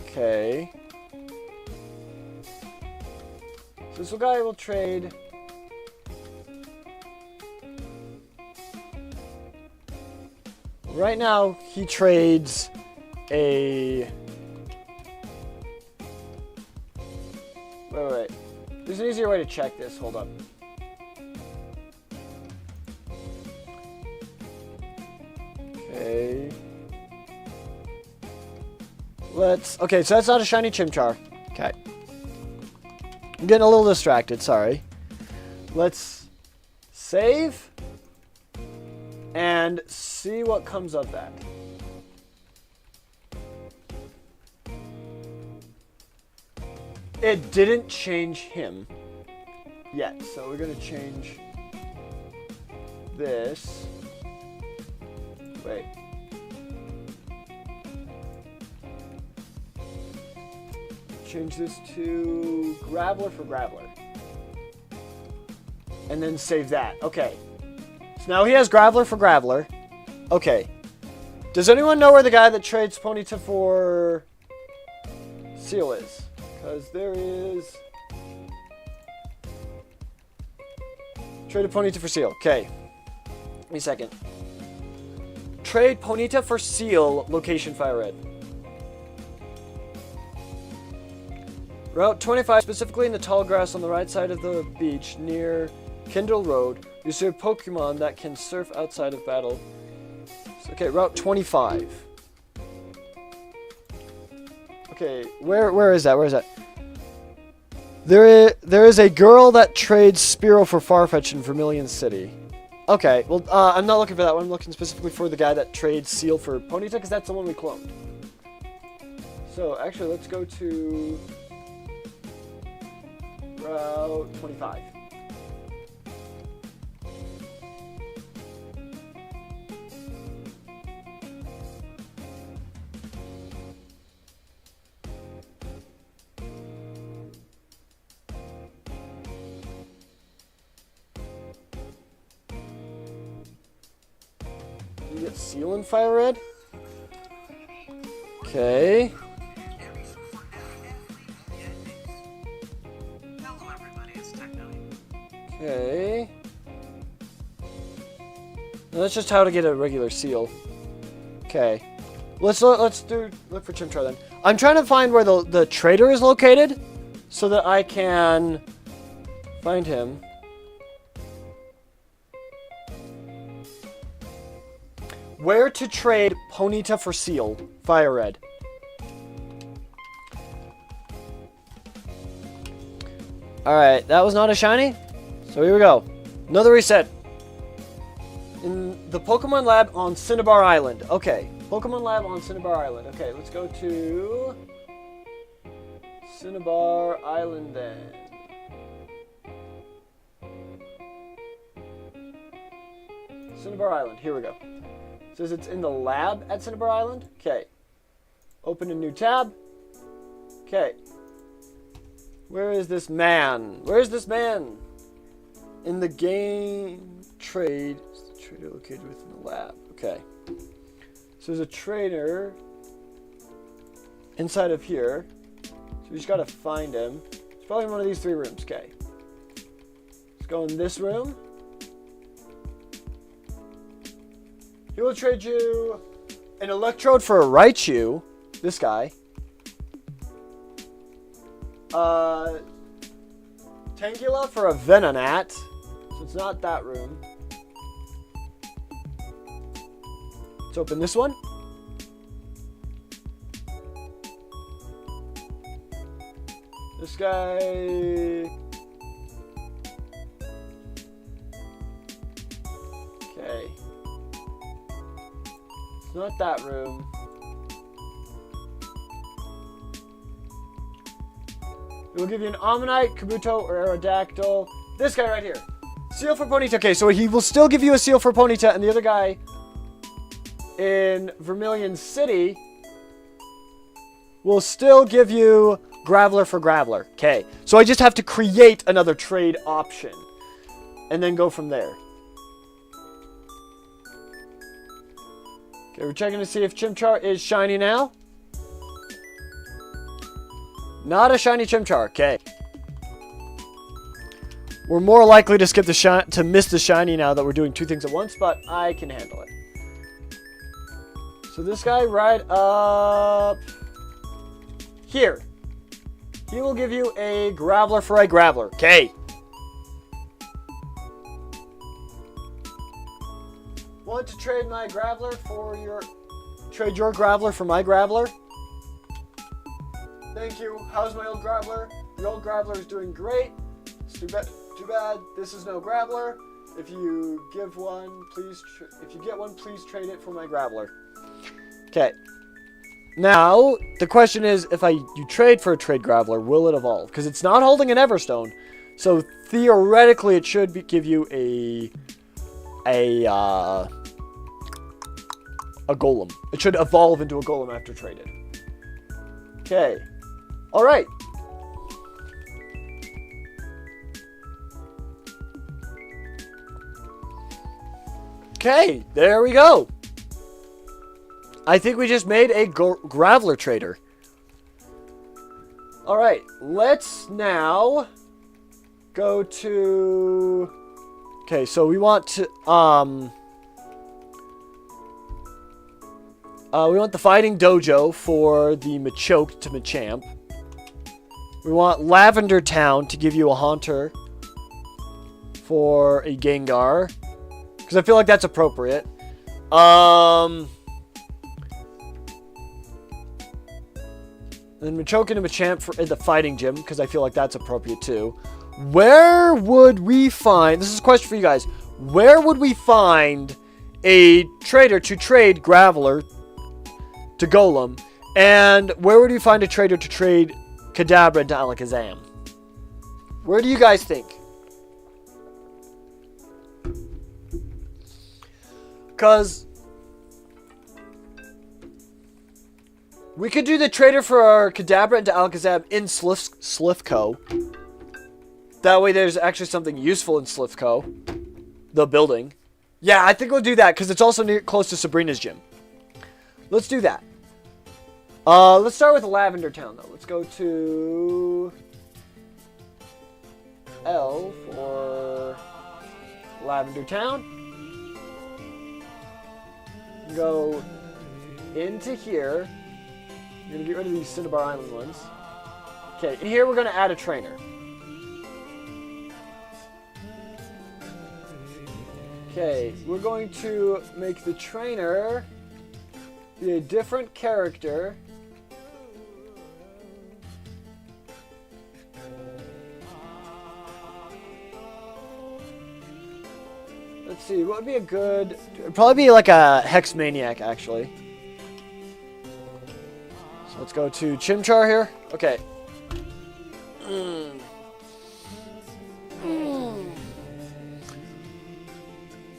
Okay. So this guy will trade. Right now, he trades a... Wait. There's an easier way to check this. Hold up. Okay. Okay, so that's not a Shiny Chimchar. Okay. I'm getting a little distracted, sorry. Let's save and see what comes of that. It didn't change him yet, so we're going to change this. Wait. change this to Graveler for Graveler. And then save that. Okay. So now he has Graveler for Graveler. Okay. Does anyone know where the guy that trades Ponyta for Seal is? Because there is... Trade Ponyta for Seal. Okay. Give me a second. Trade Ponyta for Seal. Location Fire Red. Route 25, specifically in the tall grass on the right side of the beach near Kindle Road. You see a Pokemon that can surf outside of battle. Okay, Route 25. Okay, where is that? Where is that? There is a girl that trades Spearow for Farfetch in Vermilion City. Okay, well, I'm not looking for that one. I'm looking specifically for the guy that trades Seal for Ponyta, because that's the one we cloned. So, actually, let's go to Route 25. You get Seal and Fire Red? Okay. Okay. Now that's just how to get a regular Seal. Okay. Look for Chimchar then. I'm trying to find where the trader is located so that I can find him. Where to trade Ponyta for Seal? Fire Red. Alright, that was not a shiny. So here we go. Another reset. In the Pokemon Lab on Cinnabar Island. Okay. Pokemon Lab on Cinnabar Island. Okay, let's go to Cinnabar Island then. Cinnabar Island. Here we go. It says it's in the lab at Cinnabar Island. Okay. Open a new tab. Okay. Where is this man? Where is this man? In the game trade. Is the trader located within the lab? Okay. So there's a trader inside of here. So we just gotta find him. It's probably in one of these 3 rooms. Okay. Let's go in this room. He will trade you an Electrode for a Raichu. This guy. Tangela for a Venonat. So it's not that room. Let's open this one. This guy. Okay. It's not that room. It will give you an Ammonite, Kabuto, or Aerodactyl. This guy right here. Seal for Ponyta. Okay, so he will still give you a Seal for Ponyta, and the other guy in Vermilion City will still give you Graveler for Graveler. Okay, so I just have to create another trade option and then go from there. Okay, we're checking to see if Chimchar is shiny now. Not a shiny Chimchar. Okay. We're more likely to skip the to miss the shiny now that we're doing 2 things at once, but I can handle it. So this guy right up here. He will give you a Graveler for a Graveler. Okay. Want to trade my Graveler for your... Trade your Graveler for my Graveler? Thank you. How's my old Graveler? The old Graveler is doing great. It's too bad this is no Graveler. If you give one, please... if you get one, please trade it for my Graveler. Okay. Now, the question is, if you trade for a trade Graveler, will it evolve? Because it's not holding an Everstone. So, theoretically, it should give you a Golem. It should evolve into a Golem after traded. Okay. All right. Okay, there we go. I think we just made a Graveler trader. All right, let's now go to... Okay, so we want to... we want the Fighting Dojo for the Machoke to Machamp. We want Lavender Town to give you a Haunter for a Gengar. Because I feel like that's appropriate. Then Machoke and a Machamp for the Fighting Gym. Because I feel like that's appropriate too. Where would we find... This is a question for you guys. Where would we find a trader to trade Graveler to Golem? And where would we find a trader to trade Kadabra to Alakazam? Where do you guys think? Because we could do the trader for our Kadabra into Alakazam in Slithco. That way there's actually something useful in Slithco. The building. Yeah, I think we'll do that because it's also close to Sabrina's gym. Let's do that. Let's start with Lavender Town, though. Let's go to L for Lavender Town. Go into here. We're going to get rid of these Cinnabar Island ones. Okay, in here we're going to add a trainer. Okay, we're going to make the trainer be a different character. Let's see, what would be a good... It'd probably be like a Hex Maniac, actually. So let's go to Chimchar here. Okay.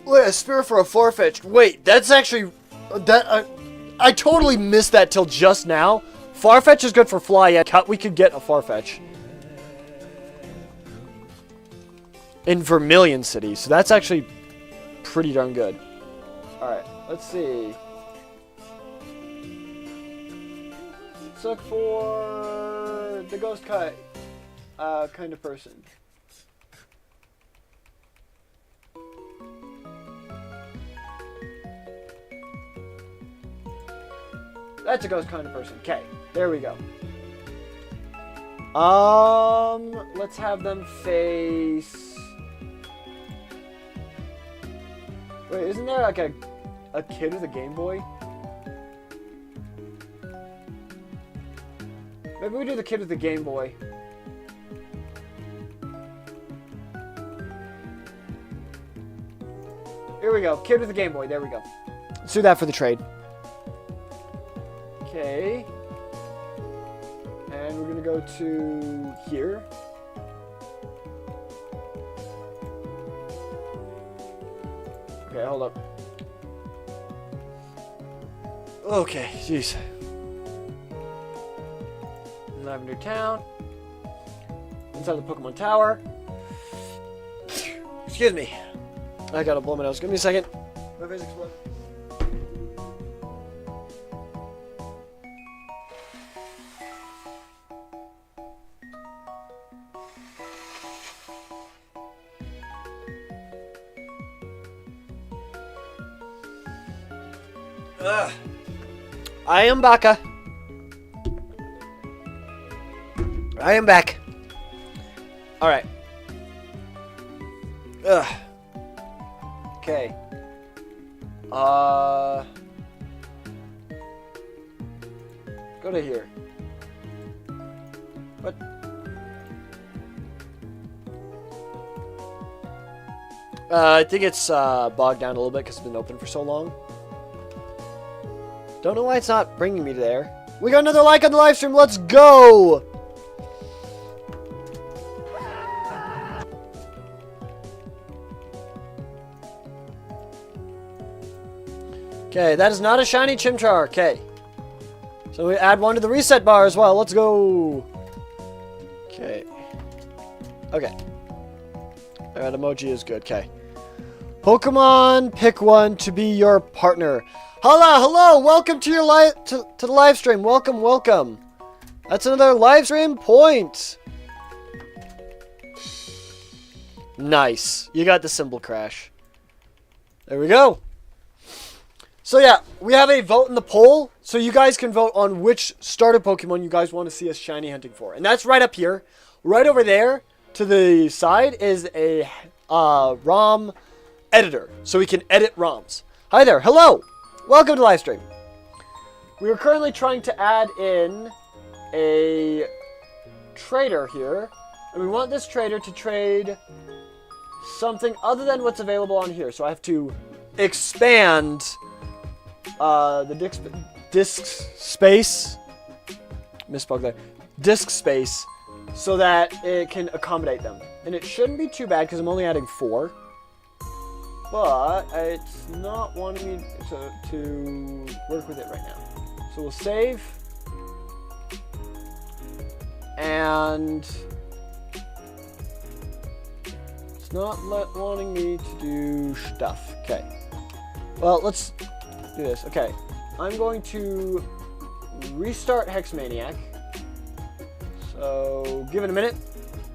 Wait, a Spirit for a Farfetch'd. Wait, that's actually... I totally missed that till just now. Farfetch is good for fly. Yeah, we could get a Farfetch in Vermilion City, so that's actually pretty darn good. Alright, let's see. Let's look for the Ghost Kite kind of person. That's a ghost kind of person. Okay, there we go. Let's have them face... Wait, isn't there like a kid with a Game Boy? Maybe we do the kid with the Game Boy. Here we go. Kid with the Game Boy. There we go. Let's do that for the trade. Okay. And we're going to go to here. Okay, hold up. Okay, jeez. Lavender Town. Inside the Pokemon Tower. Excuse me. I gotta blow my nose. Give me a second. My face exploded. I am back. I am back. Alright. Okay. Go to here. What? I think it's bogged down a little bit because it's been open for so long. Don't know why it's not bringing me there. We got another like on the live stream. Let's go! Okay, that is not a shiny Chimchar. Okay. So we add one to the reset bar as well. Let's go. Okay. Okay. Alright, emoji is good. Okay. Pokemon, pick one to be your partner. Hello! Welcome to your to the live stream. Welcome. That's another live stream point. Nice. You got the symbol crash. There we go. So yeah, we have a vote in the poll. So you guys can vote on which starter Pokemon you guys want to see us shiny hunting for. And that's right up here. Right over there to the side is a ROM editor. So we can edit ROMs. Hi there. Hello. Welcome to live stream. We are currently trying to add in a trader here. And we want this trader to trade something other than what's available on here. So I have to expand the disk space. Misspoke there. Disk space so that it can accommodate them. And it shouldn't be too bad because I'm only adding 4. But it's not wanting me to work with it right now. So we'll save. And it's not wanting me to do stuff. Okay. Well, let's do this. Okay. I'm going to restart Hexmaniac. So give it a minute.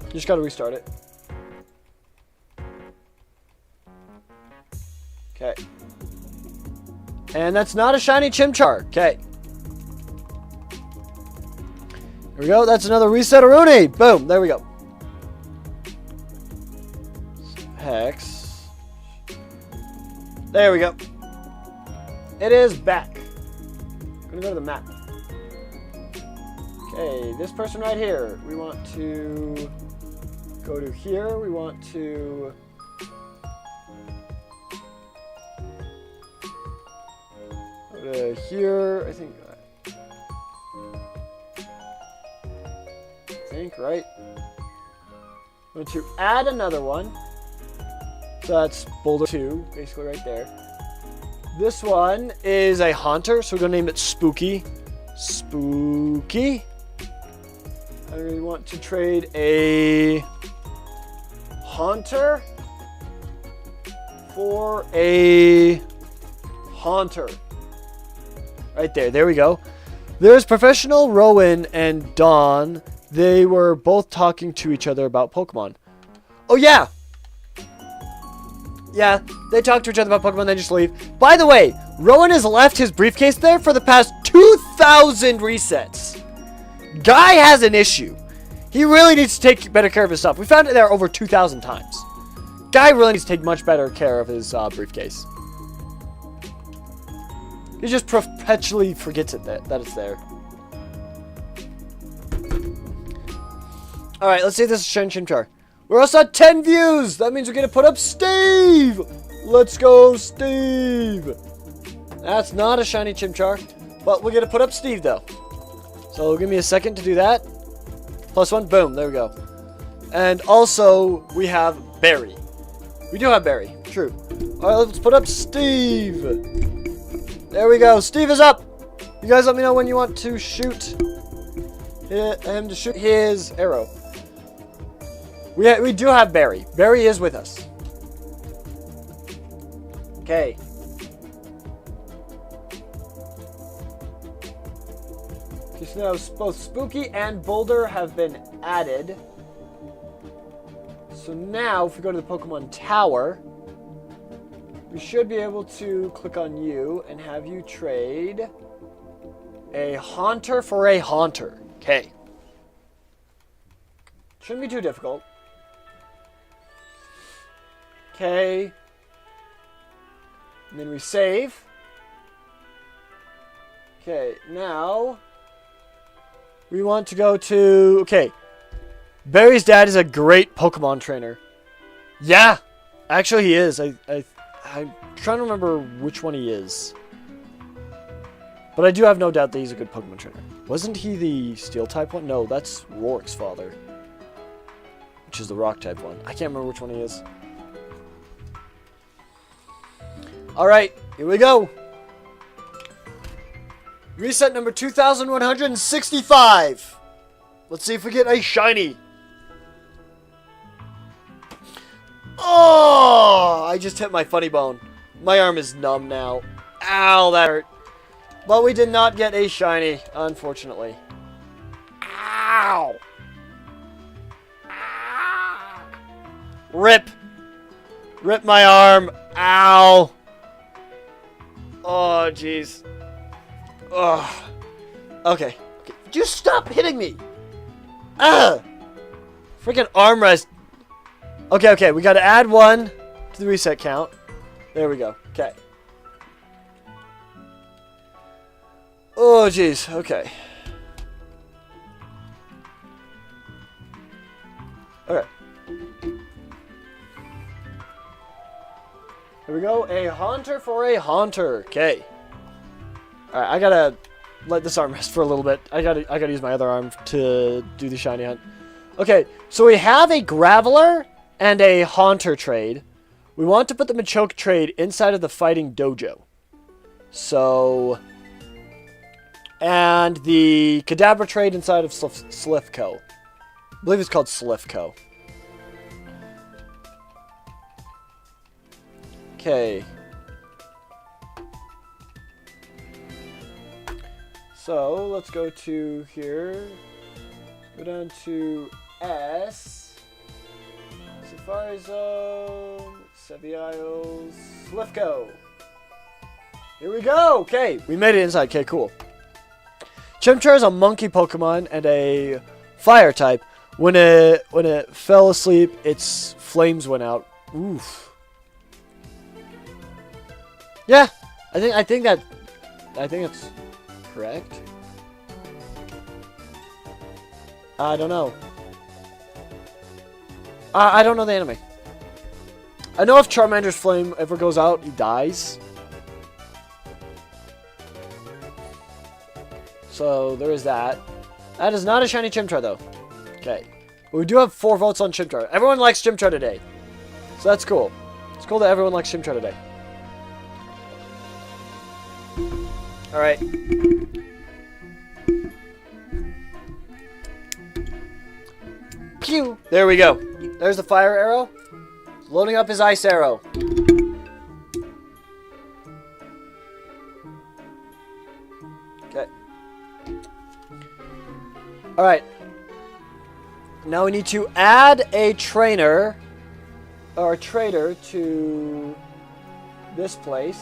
You just gotta restart it. Okay. And that's not a shiny Chimchar. Okay. There we go. That's another reset Aruni. Boom. There we go. Hex. There we go. It is back. I'm gonna go to the map. Okay, this person right here. We want to go to here. We want to go to here. I think, right? I'm going to add another one. So that's Boulder 2, basically right there. This one is a Haunter, so we're going to name it Spooky. Spooky. And we want to trade a Haunter for a Haunter. Right there. There we go. There's Professional Rowan and Dawn. They were both talking to each other about Pokemon. Oh, yeah. Yeah, they talk to each other about Pokemon, they just leave. By the way, Rowan has left his briefcase there for the past 2,000 resets. Guy has an issue. He really needs to take better care of his stuff. We found it there over 2,000 times. Guy really needs to take much better care of his briefcase. He just perpetually forgets it that it's there. Alright, let's see this is Shen Chimchar. We're also at 10 views! That means we're gonna put up Steve! Let's go, Steve! That's not a shiny Chimchar, but we're gonna put up Steve though. So give me a second to do that. +1, boom, there we go. And also, we have Barry. We do have Barry, true. Alright, let's put up Steve! There we go, Steve is up! You guys let me know when you want to shoot him to shoot his arrow. We do have Barry. Barry is with us. Okay. Okay, so now both Spooky and Boulder have been added. So now, if we go to the Pokemon Tower, we should be able to click on you and have you trade a Haunter for a Haunter. Okay. Shouldn't be too difficult. Okay. And then we save. Okay, now we want to go to... Okay. Barry's dad is a great Pokemon trainer. Yeah! Actually, he is. I'm trying to remember which one he is. But I do have no doubt that he's a good Pokemon trainer. Wasn't he the Steel-type one? No, that's Rourke's father. Which is the Rock-type one. I can't remember which one he is. Alright, here we go. Reset number 2165. Let's see if we get a shiny. Oh! I just hit my funny bone. My arm is numb now. Ow, that hurt. But we did not get a shiny, unfortunately. Ow! Rip! Rip my arm. Ow! Oh, jeez. Ugh. Okay. Just stop hitting me! Ah! Freaking armrest. Okay, we gotta add 1 to the reset count. There we go. Okay. Oh, jeez. Okay. Okay. Here we go. A haunter for a haunter. Okay. Alright, I gotta let this arm rest for a little bit. I gotta use my other arm to do the shiny hunt. Okay, so we have a Graveler and a Haunter trade. We want to put the Machoke trade inside of the Fighting Dojo. So... And the Kadabra trade inside of Slifco. I believe it's called Slifco. Okay. So, let's go to here. Go down to S. Safari Zone. Sevi Isles. Slifco. Here we go. Okay, we made it inside. Okay, cool. Chimchar is a monkey Pokemon and a fire type. When it fell asleep, its flames went out. Oof. Yeah, I think that's correct. I don't know. I don't know the anime. I know if Charmander's flame ever goes out, he dies. So there is that. That is not a shiny Chimchar though. Okay. But we do have 4 votes on Chimchar. Everyone likes Chimchar today. So that's cool. It's cool that everyone likes Chimchar today. Alright. Pew! There we go. There's the fire arrow. Loading up his ice arrow. Okay. Alright. Now we need to add a trainer or a trader to this place.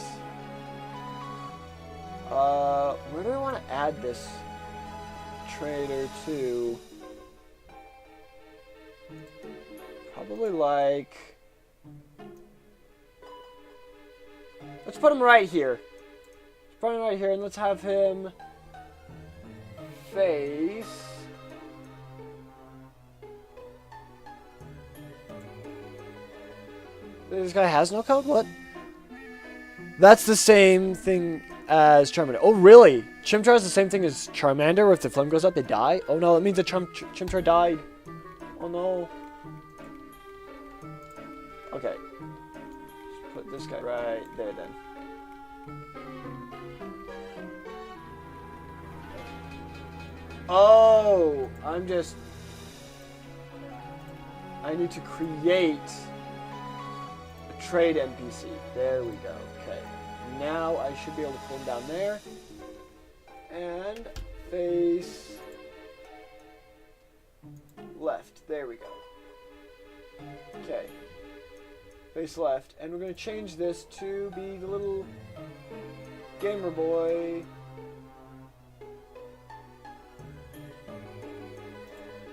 Where do we want to add this trader to? Probably like... Let's put him right here. Let's put him right here and let's have him face... This guy has no code? What? That's the same thing as Charmander. Oh, really? Chimchar is the same thing as Charmander, where if the flame goes out, they die? Oh, no, that means the Chimchar died. Oh, no. Okay. Just put this guy right there, then. Oh, I need to create a trade NPC. There we go. Okay. Now I should be able to pull him down there. And face left. There we go. Okay. Face left. And we're going to change this to be the little gamer boy.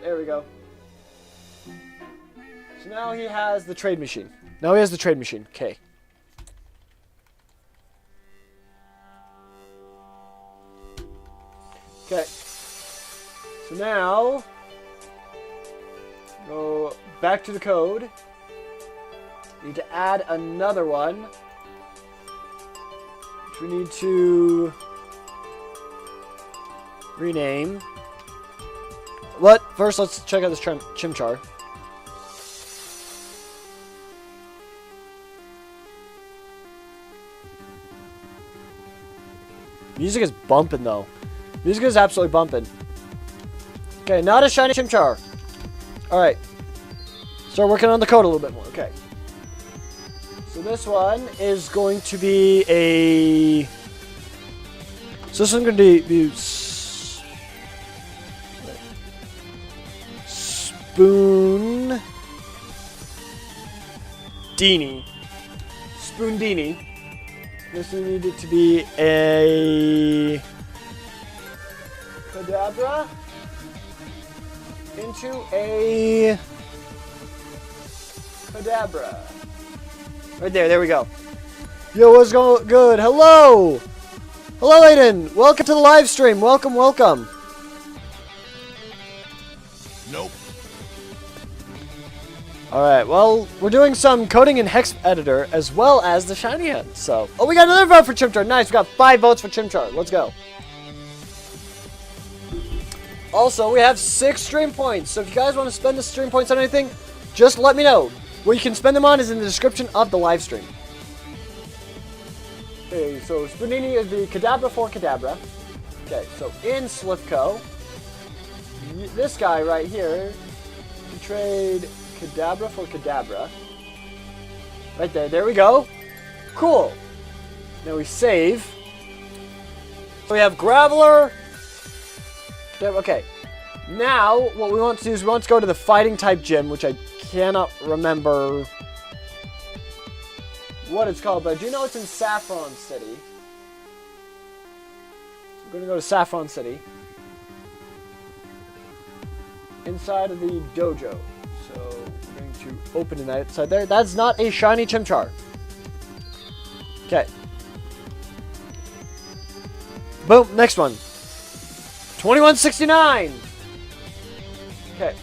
There we go. So now he has the trade machine. Now he has the trade machine. Okay. Okay. So now, go back to the code. Need to add another one, which we need to rename. But first, let's check out this Chimchar. Music is bumping though. Music is absolutely bumping. Okay, not a shiny Chimchar. Alright. Start working on the code a little bit more. Okay. So this one is going to be a... So this one's going to be Spoon... Dini. Spoondini. This one needed to be a... Kadabra into a Kadabra. Right there we go. Yo, what's going good? Hello! Hello, Aiden! Welcome to the live stream. Welcome, welcome. Nope. Alright, well, we're doing some coding in Hex Editor as well as the Shiny Head. So, oh, we got another vote for Chimchar. Nice, we got 5 votes for Chimchar. Let's go. Also, we have 6 stream points. So if you guys want to spend the stream points on anything, just let me know. What you can spend them on is in the description of the live stream. Okay, so Spoonini is the Kadabra for Kadabra. Okay, so in Slivco, this guy right here can trade Kadabra for Kadabra. Right there we go. Cool. Now we save. So we have Graveler. Okay. Now, what we want to do is we want to go to the fighting type gym, which I cannot remember what it's called, but I do know it's in Saffron City. So we're going to go to Saffron City. Inside of the dojo. So we're going to open it outside there. That's not a shiny Chimchar. Okay. Boom, next one. 2169! Okay.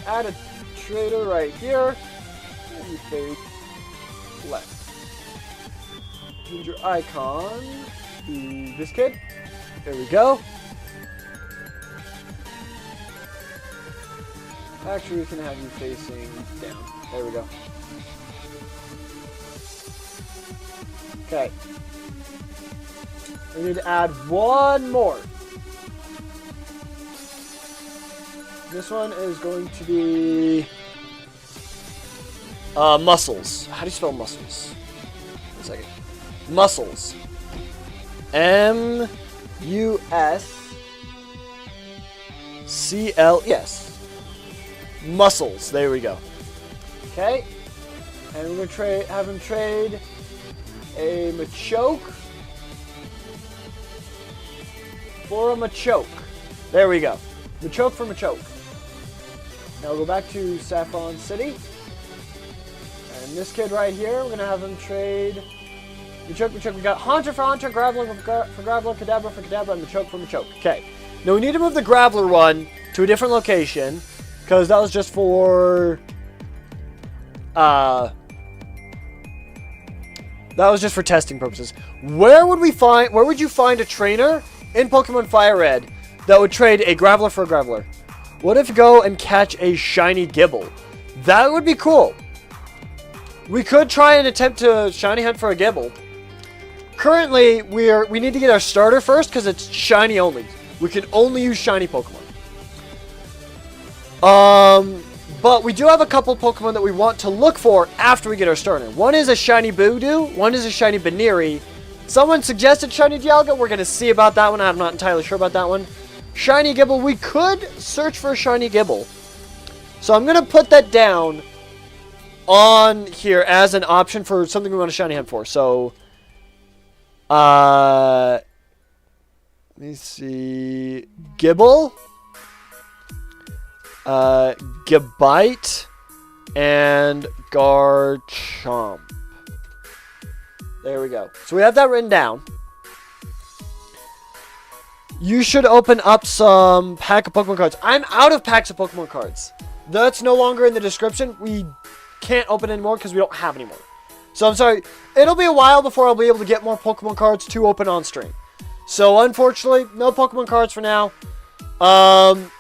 Add a trader right here. And you fade left. Change your icon to this kid. There we go. Actually, we can have you facing down. There we go. Okay. We need to add one more. This one is going to be muscles. How do you spell muscles? 1 second. Muscles. M-U-S-C-L-E-S. Muscles. There we go. Okay. And we're gonna have him trade a Machoke for a Machoke. There we go. Machoke for Machoke. Now we'll go back to Saffron City. And this kid right here, we're going to have him trade Machoke, Machoke. We got Haunter for Haunter, Graveler for Graveler, Kadabra for Kadabra, and Machoke for Machoke. Okay. Now we need to move the Graveler one to a different location, because that was just for... that was just for testing purposes. Where would you find a trainer in Pokemon Fire Red that would trade a Graveler for a Graveler? What if you go and catch a shiny Gibble? That would be cool. We could try and attempt to shiny hunt for a Gibble. Currently, we need to get our starter first because it's shiny only. We can only use shiny Pokemon. But we do have a couple Pokemon that we want to look for after we get our starter. One is a shiny Budew, one is a shiny Baneri. Someone suggested shiny Dialga. We're going to see about that one. I'm not entirely sure about that one. Shiny Gibble. We could search for a shiny Gibble. So I'm going to put that down on here as an option for something we want to shiny hunt for. So, let me see. Gibble. Gabite. And Garchomp. There we go. So we have that written down. You should open up some pack of Pokemon cards. I'm out of packs of Pokemon cards. That's no longer in the description. We can't open anymore because we don't have any more. So I'm sorry. It'll be a while before I'll be able to get more Pokemon cards to open on stream. So unfortunately, no Pokemon cards for now.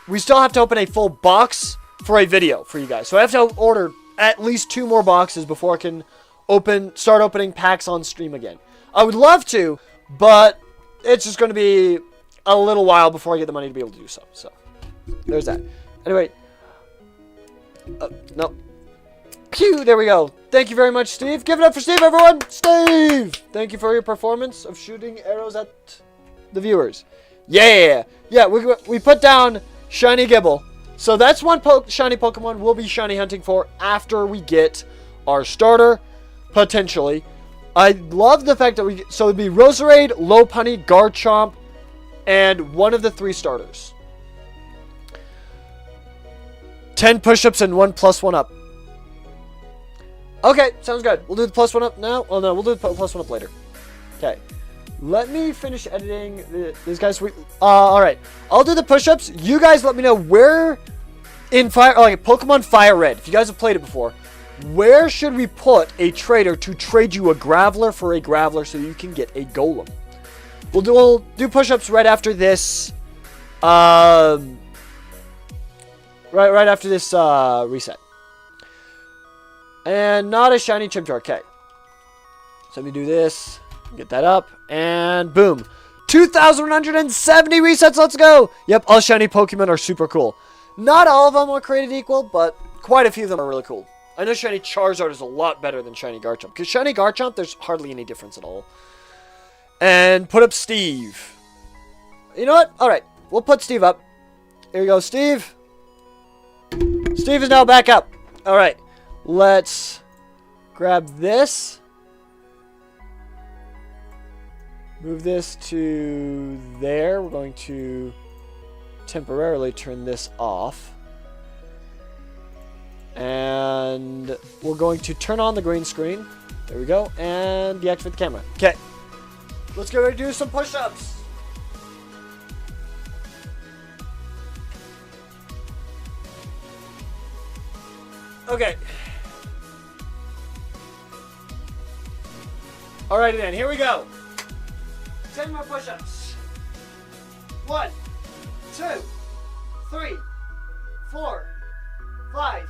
We still have to open a full box for a video for you guys. So I have to order at least 2 more boxes before I can start opening packs on stream again. I would love to, but it's just going to be a little while before I get the money to be able to do so. So there's that. Anyway, no. Pew! There we go. Thank you very much, Steve. Give it up for Steve, everyone. Steve! Thank you for your performance of shooting arrows at the viewers. Yeah! Yeah, we put down Shiny Gibble. So that's one shiny Pokemon we'll be shiny hunting for after we get our starter, potentially. I love the fact that so it'd be Roserade, Lopunny, Garchomp, and one of the 3 starters. 10 push-ups and 1 plus 1 up. Okay, sounds good. We'll do the plus 1 up now. Oh no, we'll do the plus 1 up later. Okay. Let me finish editing these guys. Alright. I'll do the push-ups. You guys let me know where in Pokemon Fire Red, if you guys have played it before, where should we put a trader to trade you a Graveler for a Graveler so you can get a Golem? We'll do push-ups right after this. Right after this reset. And not a shiny Chimchar. Okay. So let me do this. Get that up. And boom. 2,170 resets. Let's go. Yep, all shiny Pokemon are super cool. Not all of them are created equal, but quite a few of them are really cool. I know shiny Charizard is a lot better than shiny Garchomp. Because shiny Garchomp, there's hardly any difference at all. And put up Steve. You know what? Alright. We'll put Steve up. Here we go, Steve. Steve is now back up. Alright. Let's grab this. Move this to there. We're going to temporarily turn this off. And we're going to turn on the green screen. There we go. And deactivate the camera. Okay. Let's get ready to do some push-ups. Okay. Alrighty then, here we go. 10 more push-ups. 1, 2, 3, 4, 5,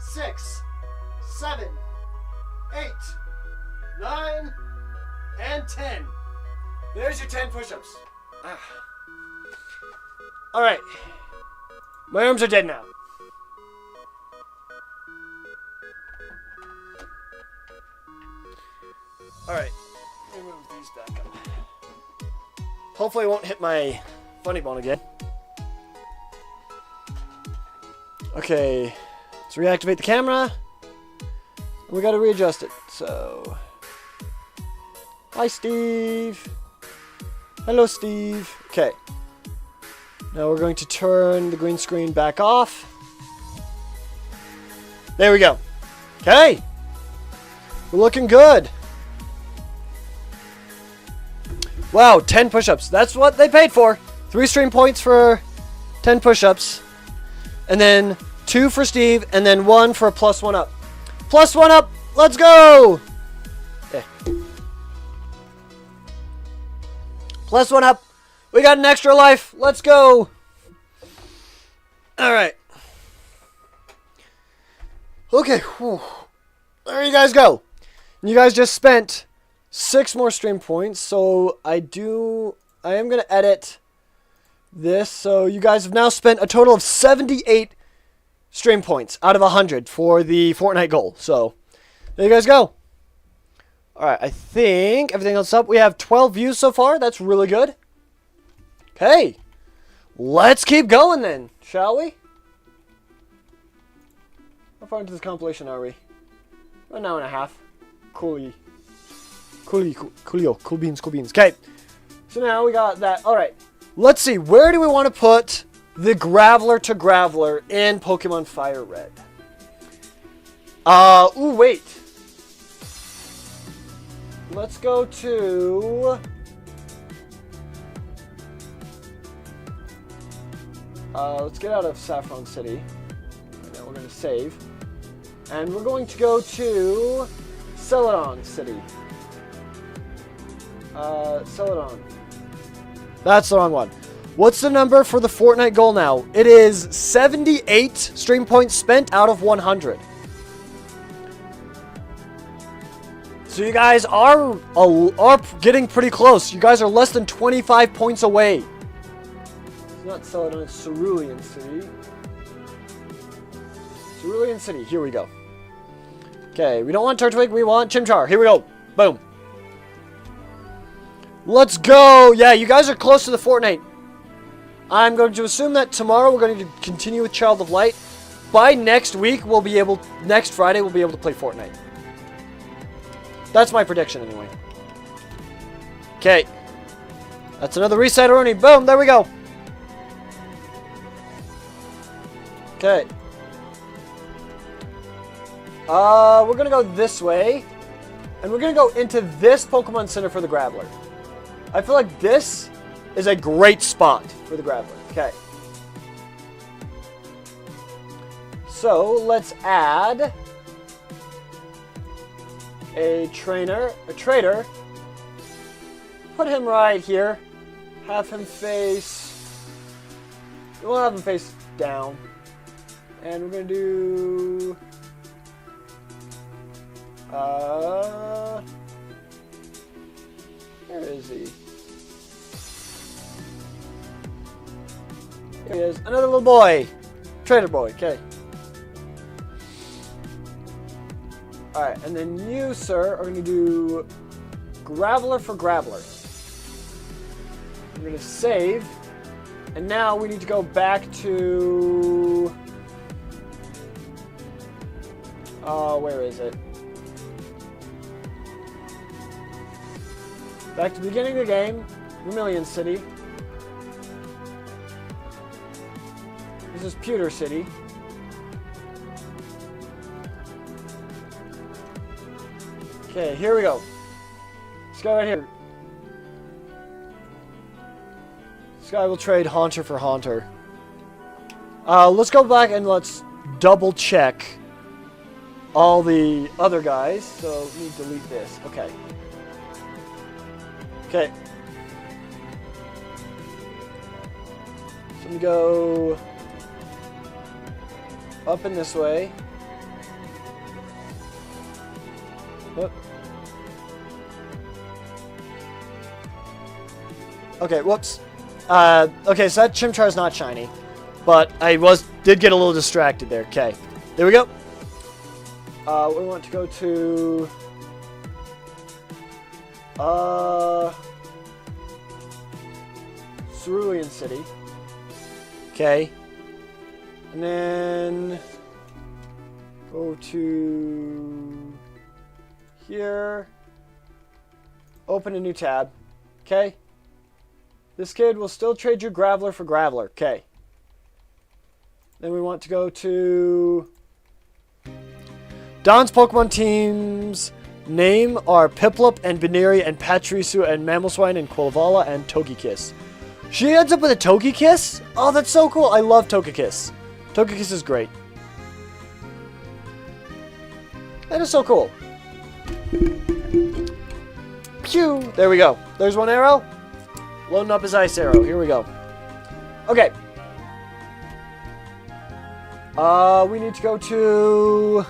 6, 7, 8, 9, and 10. There's your 10 push-ups. Alright. My arms are dead now. Alright. Let me move these back up. Hopefully I won't hit my funny bone again. Okay. Let's reactivate the camera. We gotta readjust it. So. Hi, Steve. Hello, Steve. Okay. Now we're going to turn the green screen back off. There we go. Okay. We're looking good. Wow, 10 push-ups. That's what they paid for. 3 stream points for 10 push-ups. And then 2 for Steve. And then 1 for a plus 1 up. Plus 1 up. Let's go. Okay. Plus 1 up. We got an extra life. Let's go. Alright. Okay. Whew. There you guys go. You guys just spent 6 more stream points. So I am going to edit this. So you guys have now spent a total of 78 stream points out of 100 for the Fortnite goal. So there you guys go. Alright, I think everything else up. We have 12 views so far. That's really good. Okay. Let's keep going then, shall we? How far into this compilation are we? An hour and a half. Coolio. Cool beans. Okay. So now we got that. Alright. Let's see. Where do we want to put the Graveler to Graveler in Pokemon Fire Red? Ooh, wait. Let's go to... let's get out of Saffron City. And then we're going to save. And we're going to go to Celadon City. Celadon. That's the wrong one. What's the number for the Fortnite goal now? It is 78 stream points spent out of 100. So you guys are getting pretty close. You guys are less than 25 points away. It's not Celadon, it's Cerulean City. Cerulean City, here we go. Okay, we don't want Turtwig, we want Chimchar. Here we go. Boom. Let's go. Yeah, you guys are close to the fortnite. I'm going to assume that tomorrow we're going to continue with Child of Light. By next week, next Friday, we'll be able to play Fortnite. That's my prediction anyway. Okay. That's another reset Rooney. Boom, there we go. Okay. We're going to go this way. And we're going to go into this Pokemon Center for the Graveler. I feel like this is a great spot for the Graveler. Okay. So, let's add a trader. Put him right here. Have him face... We'll have him face down. And we're going to do... Where is he? Here he is. Another little boy. Trader boy. Okay. Alright, and then you, sir, are going to do Graveler for Graveler. We're going to save. And now we need to go back to... where is it? Back to the beginning of the game. Vermilion City. This is Pewter City. Okay, here we go. Let's go right here. This guy will trade Haunter for Haunter. Let's go back and let's double check all the other guys. So we need to delete this. Okay. Okay. So we go up in this way. Whoop. Okay, whoops. Okay, so that Chimchar is not shiny, but I did get a little distracted there. Okay, there we go. We want to go to Cerulean City. Okay, and then go to here. Open a new tab. Okay. This kid will still trade you Graveler for Graveler. Okay. Then we want to go to... Don's Pokemon team's name are Piplup and Baneri and Pachirisu and Mamoswine and Quilvala and Togekiss. She ends up with a Togekiss? Oh, that's so cool. I love Togekiss. Togekiss is great. That is so cool. Pew! There we go. There's one arrow. Loading up his ice arrow. Here we go. Okay. We need to go to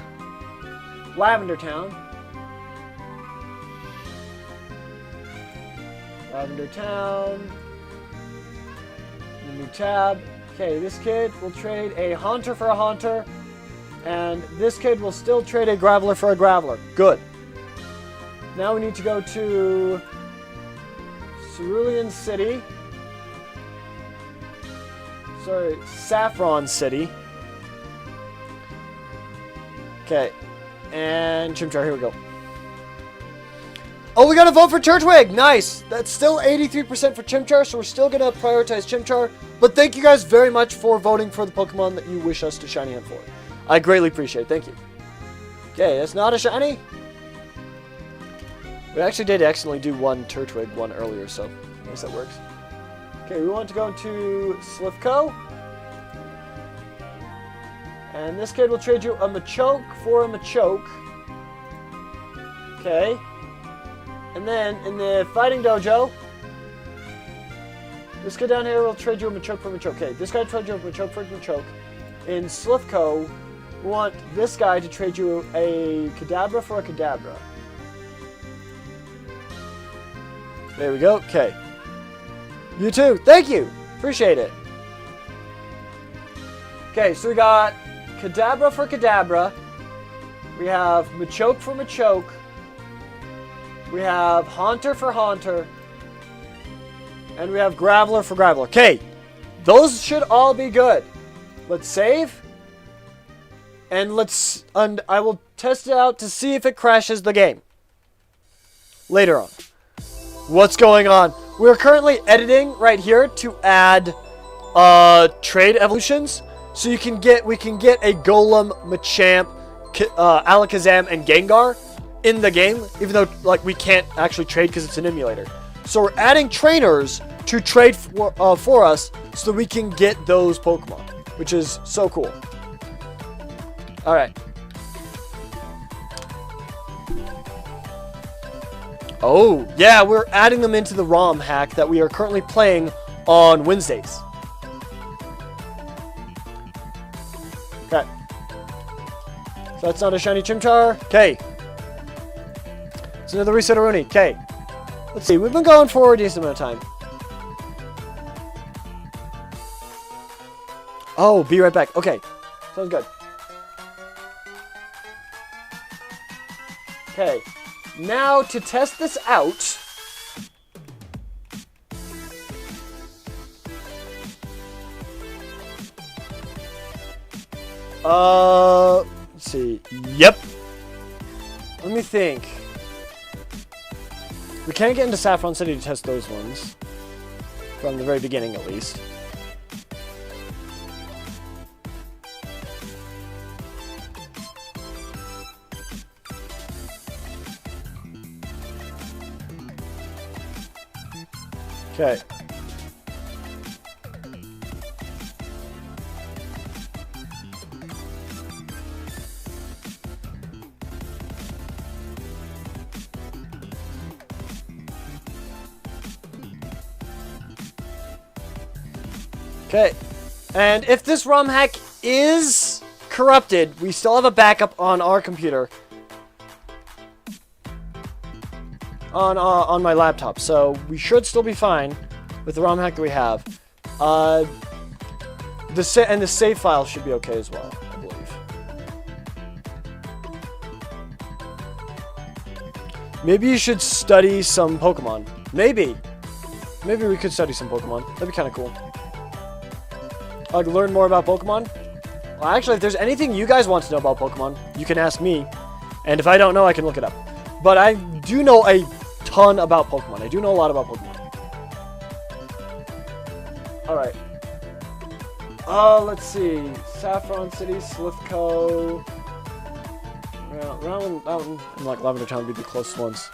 Lavender Town. Lavender Town. New tab. Okay, this kid will trade a Haunter for a Haunter. And this kid will still trade a Graveler for a Graveler. Good. Now we need to go to Cerulean City. Sorry, Saffron City. Okay. And Chimchar, here we go. Oh, we got to vote for Turtwig. Nice. That's still 83% for Chimchar, so we're still going to prioritize Chimchar. But thank you guys very much for voting for the Pokemon that you wish us to shiny hunt for. I greatly appreciate it. Thank you. Okay, that's not a shiny. We actually did accidentally do one Turtwig one earlier, so I guess that works. Okay, we want to go to Slivko. And this kid will trade you a Machoke for a Machoke. Okay. And then in the Fighting Dojo, this kid down here will trade you a Machoke for a Machoke. Okay, this guy trades you a Machoke for a Machoke. In Slivko, we want this guy to trade you a Kadabra for a Kadabra. There we go. Okay. You too. Thank you. Appreciate it. Okay, so we got Kadabra for Kadabra. We have Machoke for Machoke. We have Haunter for Haunter. And we have Graveler for Graveler. Okay, those should all be good. Let's save. And I will test it out to see if it crashes the game. Later on. What's going on? We're currently editing right here to add trade evolutions. So we can get a Golem, Machamp, Alakazam, and Gengar in the game, even though like we can't actually trade because it's an emulator. So we're adding trainers to trade for us so that we can get those Pokemon, which is so cool. All right. Oh, yeah, we're adding them into the ROM hack that we are currently playing on Wednesdays. Okay. So that's not a shiny Chimchar. Okay. It's another Reset Aruni. Okay. Let's see. We've been going for a decent amount of time. Oh, be right back. Okay. Sounds good. Okay. Now, to test this out... let's see. Yep. Let me think. We can't get into Saffron City to test those ones. From the very beginning, at least. Okay. Okay. And if this ROM hack is corrupted, we still have a backup on our computer. On my laptop, so we should still be fine with the ROM hack that we have. The save file should be okay as well, I believe. Maybe you should study some Pokemon. Maybe we could study some Pokemon. That'd be kind of cool. Like learn more about Pokemon. Well, actually, if there's anything you guys want to know about Pokemon, you can ask me, and if I don't know, I can look it up. But I do know a ton about Pokemon. I do know a lot about Pokemon. Alright. Let's see. Saffron City, Slithco. Round and like Lavender Town would be the closest ones.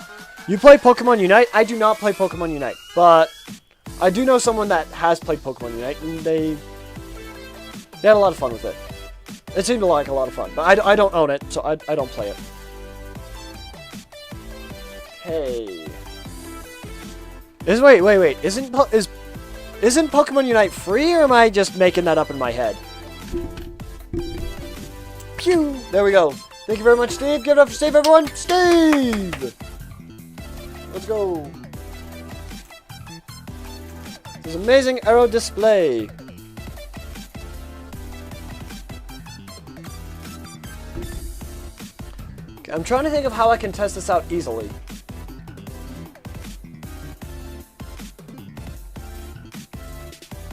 You play Pokemon Unite? I do not play Pokemon Unite. But I do know someone that has played Pokemon Unite, and they had a lot of fun with it. It seemed like a lot of fun. But I don't own it, so I don't play it. Hey. Wait. Isn't Pokemon Unite free, or am I just making that up in my head? Pew! There we go. Thank you very much, Steve. Give it up for Steve, everyone. Steve! Let's go. This amazing arrow display. Okay, I'm trying to think of how I can test this out easily.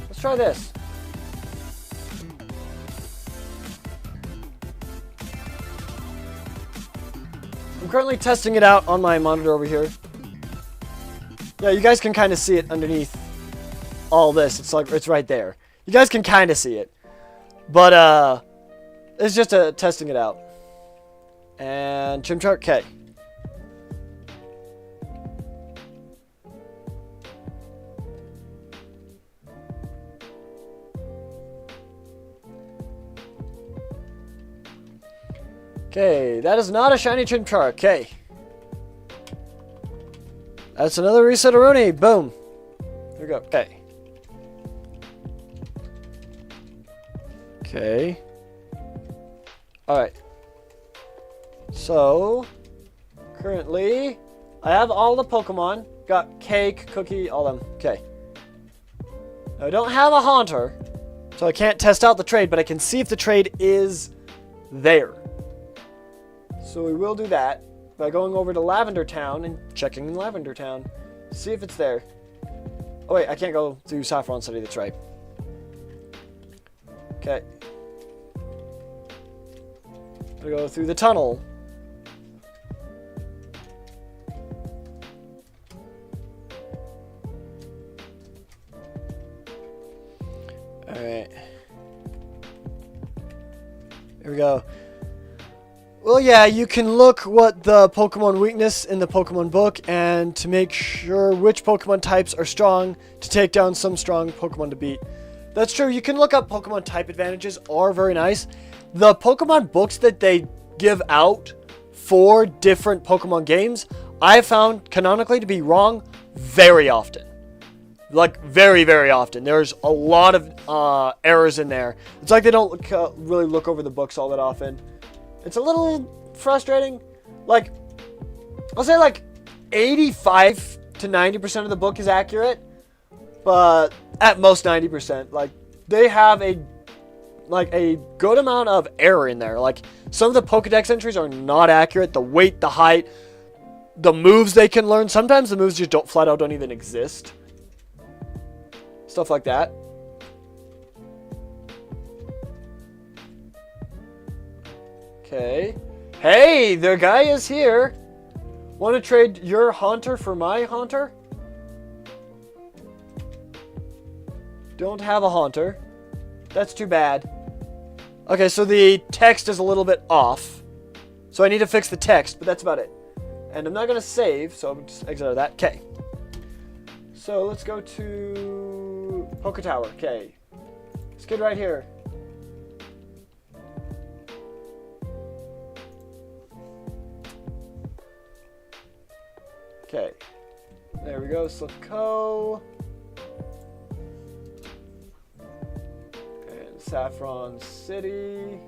Let's try this. I'm currently testing it out on my monitor over here. Yeah, you guys can kind of see it underneath all this. It's like it's right there. You guys can kind of see it. But it's just testing it out. And Chimchar K. Okay, that is not a shiny Chimchar. Okay. That's another Reset-A-Rooney. Boom. There we go. Okay. Okay. Alright. So, currently, I have all the Pokemon. Got Cake, Cookie, all them. Okay. Now, I don't have a Haunter, so I can't test out the trade, but I can see if the trade is there. So we will do that by going over to Lavender Town and checking Lavender Town. See if it's there. Oh wait, I can't go through Saffron City, that's right. Okay. We go through the tunnel. Alright. Here we go. Well, yeah, you can look what the Pokemon weakness in the Pokemon book and to make sure which Pokemon types are strong to take down some strong Pokemon to beat. That's true. You can look up Pokemon type advantages are very nice. The Pokemon books that they give out for different Pokemon games, I have found canonically to be wrong very often. Like, very, very often. There's a lot of errors in there. It's like they don't really look over the books all that often. It's a little frustrating. Like, I'll say like 85 to 90% of the book is accurate, but at most 90%. Like, they have a good amount of error in there. Like, some of the Pokedex entries are not accurate. The weight, the height, the moves they can learn. Sometimes the moves just flat out don't even exist. Stuff like that. Okay. Hey, the guy is here. Want to trade your Haunter for my Haunter? Don't have a Haunter. That's too bad. Okay, so the text is a little bit off. So I need to fix the text, but that's about it. And I'm not going to save, so I'm just exit out of that. Okay. So let's go to Poke Tower. Okay. This kid right here. Okay, there we go, Slipco. And Saffron City.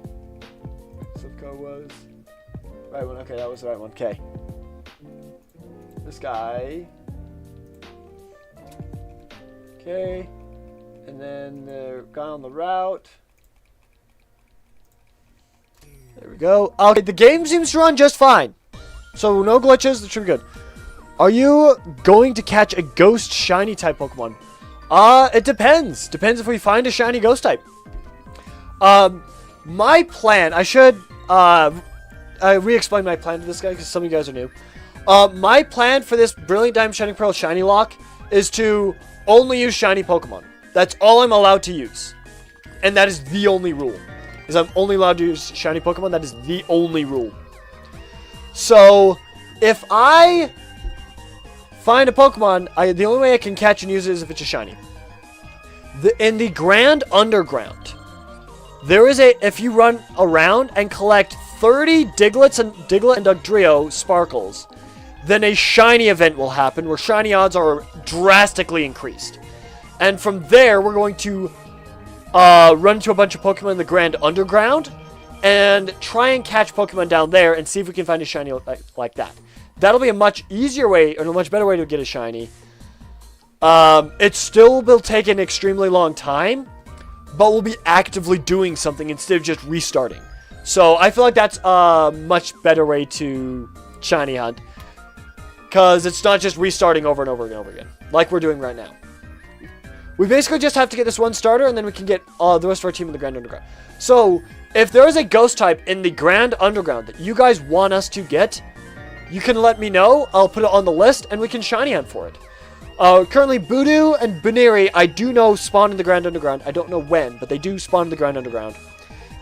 Slipco was. Right one, okay, that was the right one. Okay. This guy. Okay. And then the guy on the route. There we go. Okay, the game seems to run just fine. So no glitches, it should be good. Are you going to catch a ghost shiny type Pokemon? It depends. Depends if we find a shiny ghost type. My plan, I should, re-explain my plan to this guy because some of you guys are new. My plan for this Brilliant Diamond Shining Pearl ShinyLock is to only use shiny Pokemon. That's all I'm allowed to use. And that is the only rule. Is I'm only allowed to use shiny Pokemon. That is the only rule. So, if I find a Pokemon, the only way I can catch and use it is if it's a shiny. In the Grand Underground, there is if you run around and collect 30 Diglett and Dugtrio sparkles, then a shiny event will happen where shiny odds are drastically increased. And from there, we're going to run into a bunch of Pokemon in the Grand Underground and try and catch Pokemon down there and see if we can find a shiny like that. That'll be a much easier way, or a much better way to get a shiny. It still will take an extremely long time, but we'll be actively doing something instead of just restarting. So I feel like that's a much better way to shiny hunt, because it's not just restarting over and over and over again, like we're doing right now. We basically just have to get this one starter, and then we can get the rest of our team in the Grand Underground. So if there is a ghost type in the Grand Underground that you guys want us to get, you can let me know. I'll put it on the list, and we can shiny hunt for it. Currently, Voodoo and Buneri, I do know, spawn in the Grand Underground. I don't know when, but they do spawn in the Grand Underground.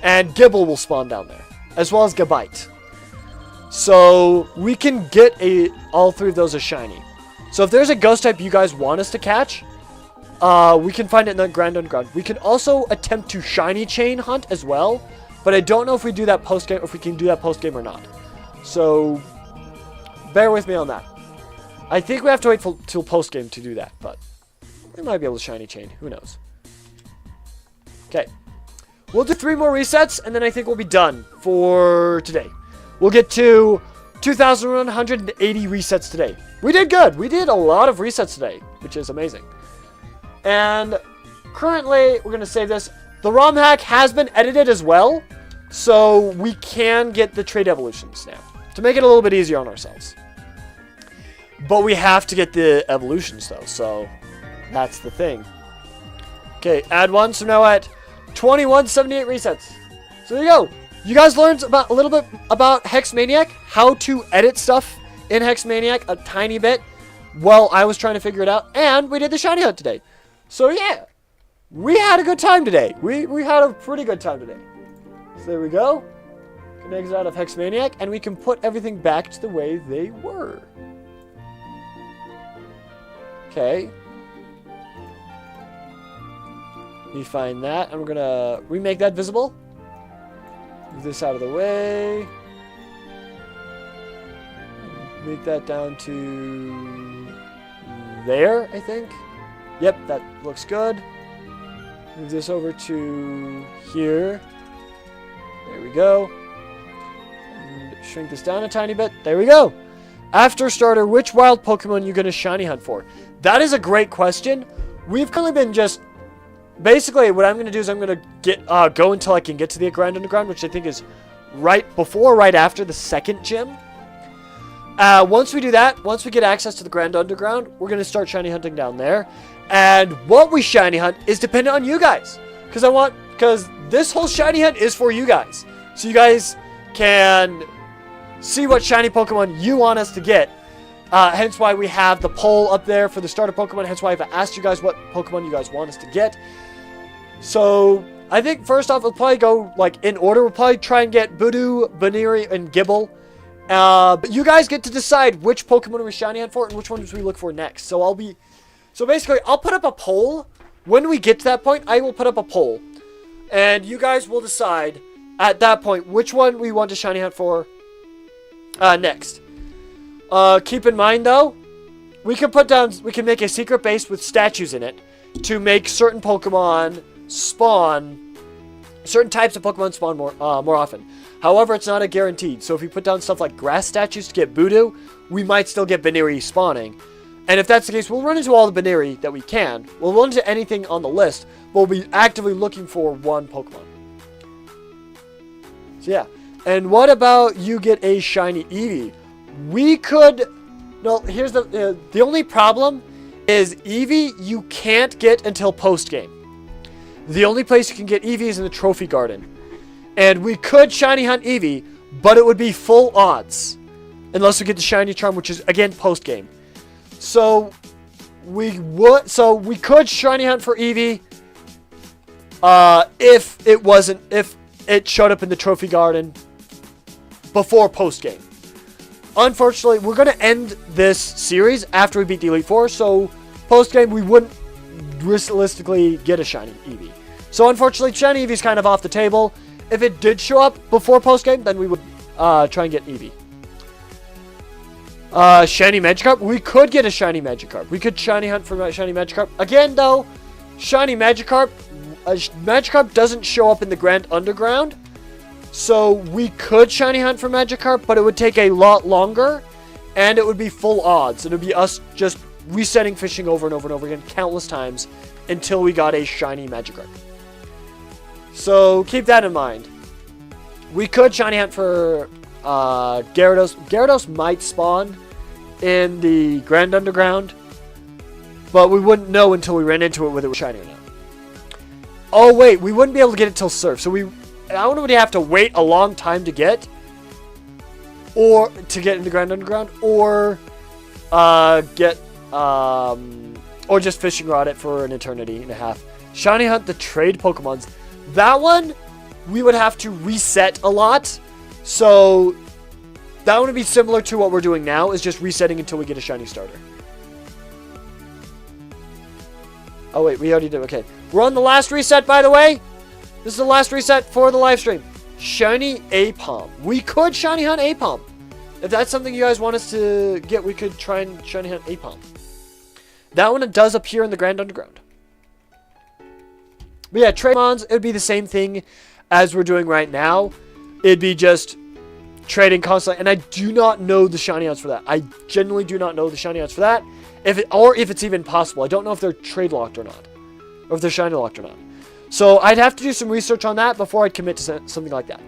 And Gibble will spawn down there, as well as Gabite. So, we can get all three of those as shiny. So, if there's a ghost type you guys want us to catch, we can find it in the Grand Underground. We can also attempt to shiny chain hunt as well, but I don't know if we do that post-game, if we can do that post-game or not. So, bear with me on that. I think we have to wait till post-game to do that, but we might be able to shiny chain. Who knows? Okay. We'll do 3 more resets, and then I think we'll be done for today. We'll get to 2,180 resets today. We did good. We did a lot of resets today, which is amazing. And currently, we're going to save this. The ROM hack has been edited as well. So we can get the trade evolutions now to make it a little bit easier on ourselves. But we have to get the evolutions though, so that's the thing. Okay, add one. So now at 2178 resets. So there you go. You guys learned a little bit about Hex Maniac, how to edit stuff in Hex Maniac a tiny bit while I was trying to figure it out, and we did the shiny hunt today. So yeah, we had a good time today. We had a pretty good time today. So there we go. Can exit out of Hex Maniac, and we can put everything back to the way they were. Okay. We find that, and we're gonna remake that visible. Move this out of the way. Make that down to there, I think. Yep, that looks good. Move this over to here. There we go. And shrink this down a tiny bit. There we go. After starter, which wild Pokemon are you going to shiny hunt for? That is a great question. We've currently been just... Basically, what I'm going to do is I'm going to go until I can get to the Grand Underground, which I think is right after the second gym. Once we do that, once we get access to the Grand Underground, we're going to start shiny hunting down there. And what we shiny hunt is dependent on you guys. Because this whole shiny hunt is for you guys. So you guys can see what shiny Pokemon you want us to get. Hence why we have the poll up there for the starter Pokemon. Hence why I've asked you guys what Pokemon you guys want us to get. So I think first off, we'll probably go like in order. We'll probably try and get Budu, Baniri, and Gibble. But you guys get to decide which Pokemon we shiny hunt for and which ones we look for next. So basically I'll put up a poll. When we get to that point, I will put up a poll. And you guys will decide at that point which one we want to shiny hunt for next. Keep in mind though, we can make a secret base with statues in it to make certain Pokemon spawn, certain types of Pokemon spawn more often. However, it's not a guaranteed. So if we put down stuff like grass statues to get Budu, we might still get Baniri spawning. And if that's the case, we'll run into all the Baniri that we can. We'll run into anything on the list, but we'll be actively looking for one Pokemon. So yeah. And what about you get a shiny Eevee? We could... No, here's the only problem is Eevee you can't get until post-game. The only place you can get Eevee is in the Trophy Garden. And we could shiny hunt Eevee, but it would be full odds. Unless we get the shiny charm, which is, again, post-game. So we could shiny hunt for Eevee if it showed up in the Trophy Garden before post-game. Unfortunately, we're going to end this series after we beat the Elite Four, so post-game we wouldn't realistically get a shiny Eevee. So unfortunately, shiny Eevee's kind of off the table. If it did show up before post-game, then we would try and get Eevee. Shiny Magikarp? We could get a shiny Magikarp. We could shiny hunt for shiny Magikarp. Again, though, shiny Magikarp, Magikarp doesn't show up in the Grand Underground. So we could shiny hunt for Magikarp, but it would take a lot longer, and it would be full odds. It would be us just resetting fishing over and over and over again countless times until we got a shiny Magikarp. So keep that in mind. We could shiny hunt for Gyarados. Gyarados might spawn in the Grand Underground, but we wouldn't know until we ran into it whether it was shiny or not. Oh wait, we wouldn't be able to get it till Surf. So I don't know, would you have to wait a long time to get, or to get in the Grand Underground, or or just fishing rod it for an eternity and a half. Shiny hunt the trade Pokemons. That one we would have to reset a lot. So that would be similar to what we're doing now, is just resetting until we get a shiny starter. Oh wait, we already did. Okay, we're on the last reset, by the way. This is the last reset for the live stream. Shiny Apom. We could shiny hunt Apom. If that's something you guys want us to get, we could try and shiny hunt Apom. That one does appear in the Grand Underground. But yeah, Trade-Mons, it would be the same thing as we're doing right now. It'd be just trading constantly. And I do not know the shiny outs for that. I genuinely do not know the shiny outs for that. If it's even possible. I don't know if they're trade locked or not. Or if they're shiny locked or not. So I'd have to do some research on that before I'd commit to something like that.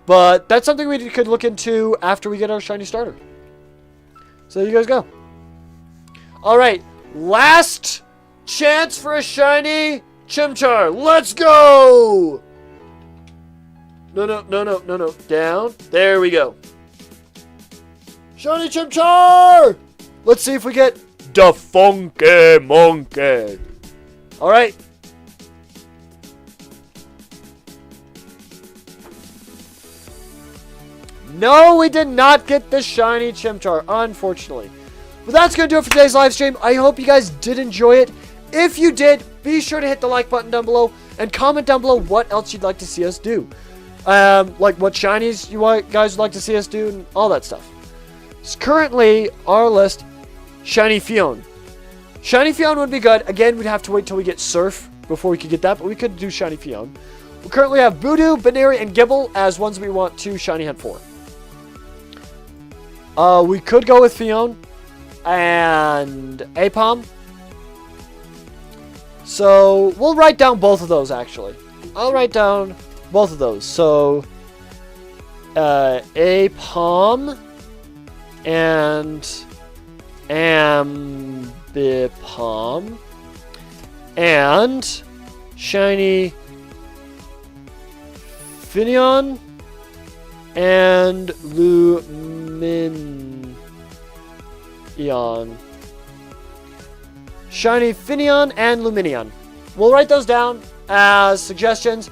But that's something we could look into after we get our shiny starter. So there you guys go. Alright, last chance for a shiny Chimchar. Let's go! No. Down. There we go. Shiny Chimchar! Let's see if we get the Funky Monkey. Alright. No, we did not get the shiny Chimchar, unfortunately. But that's going to do it for today's live stream. I hope you guys did enjoy it. If you did, be sure to hit the like button down below and comment down below what else you'd like to see us do. Like what shinies you guys would like to see us do and all that stuff. So currently, our list, Shiny Fion. Shiny Fion would be good. Again, we'd have to wait till we get Surf before we could get that, but we could do Shiny Fion. We currently have Voodoo, Baneri, and Gibble as ones we want to Shiny Hunt for. We could go with Fion and Apom. So, we'll write down both of those, actually. I'll write down both of those. So, Apom and Ambipom and Shiny Finion and Luminion. Shiny Finion and Luminion. We'll write those down as suggestions.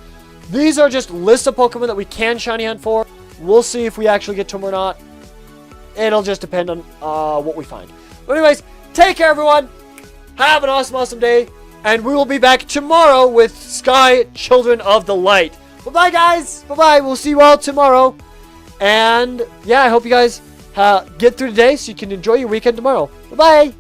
These are just lists of Pokemon that we can shiny hunt for. We'll see if we actually get to them or not. It'll just depend on what we find. But anyways, take care, everyone. Have an awesome day. And we will be back tomorrow with Sky Children of the Light. Bye-bye, guys. Bye-bye. We'll see you all tomorrow. And, yeah, I hope you guys get through today so you can enjoy your weekend tomorrow. Bye-bye.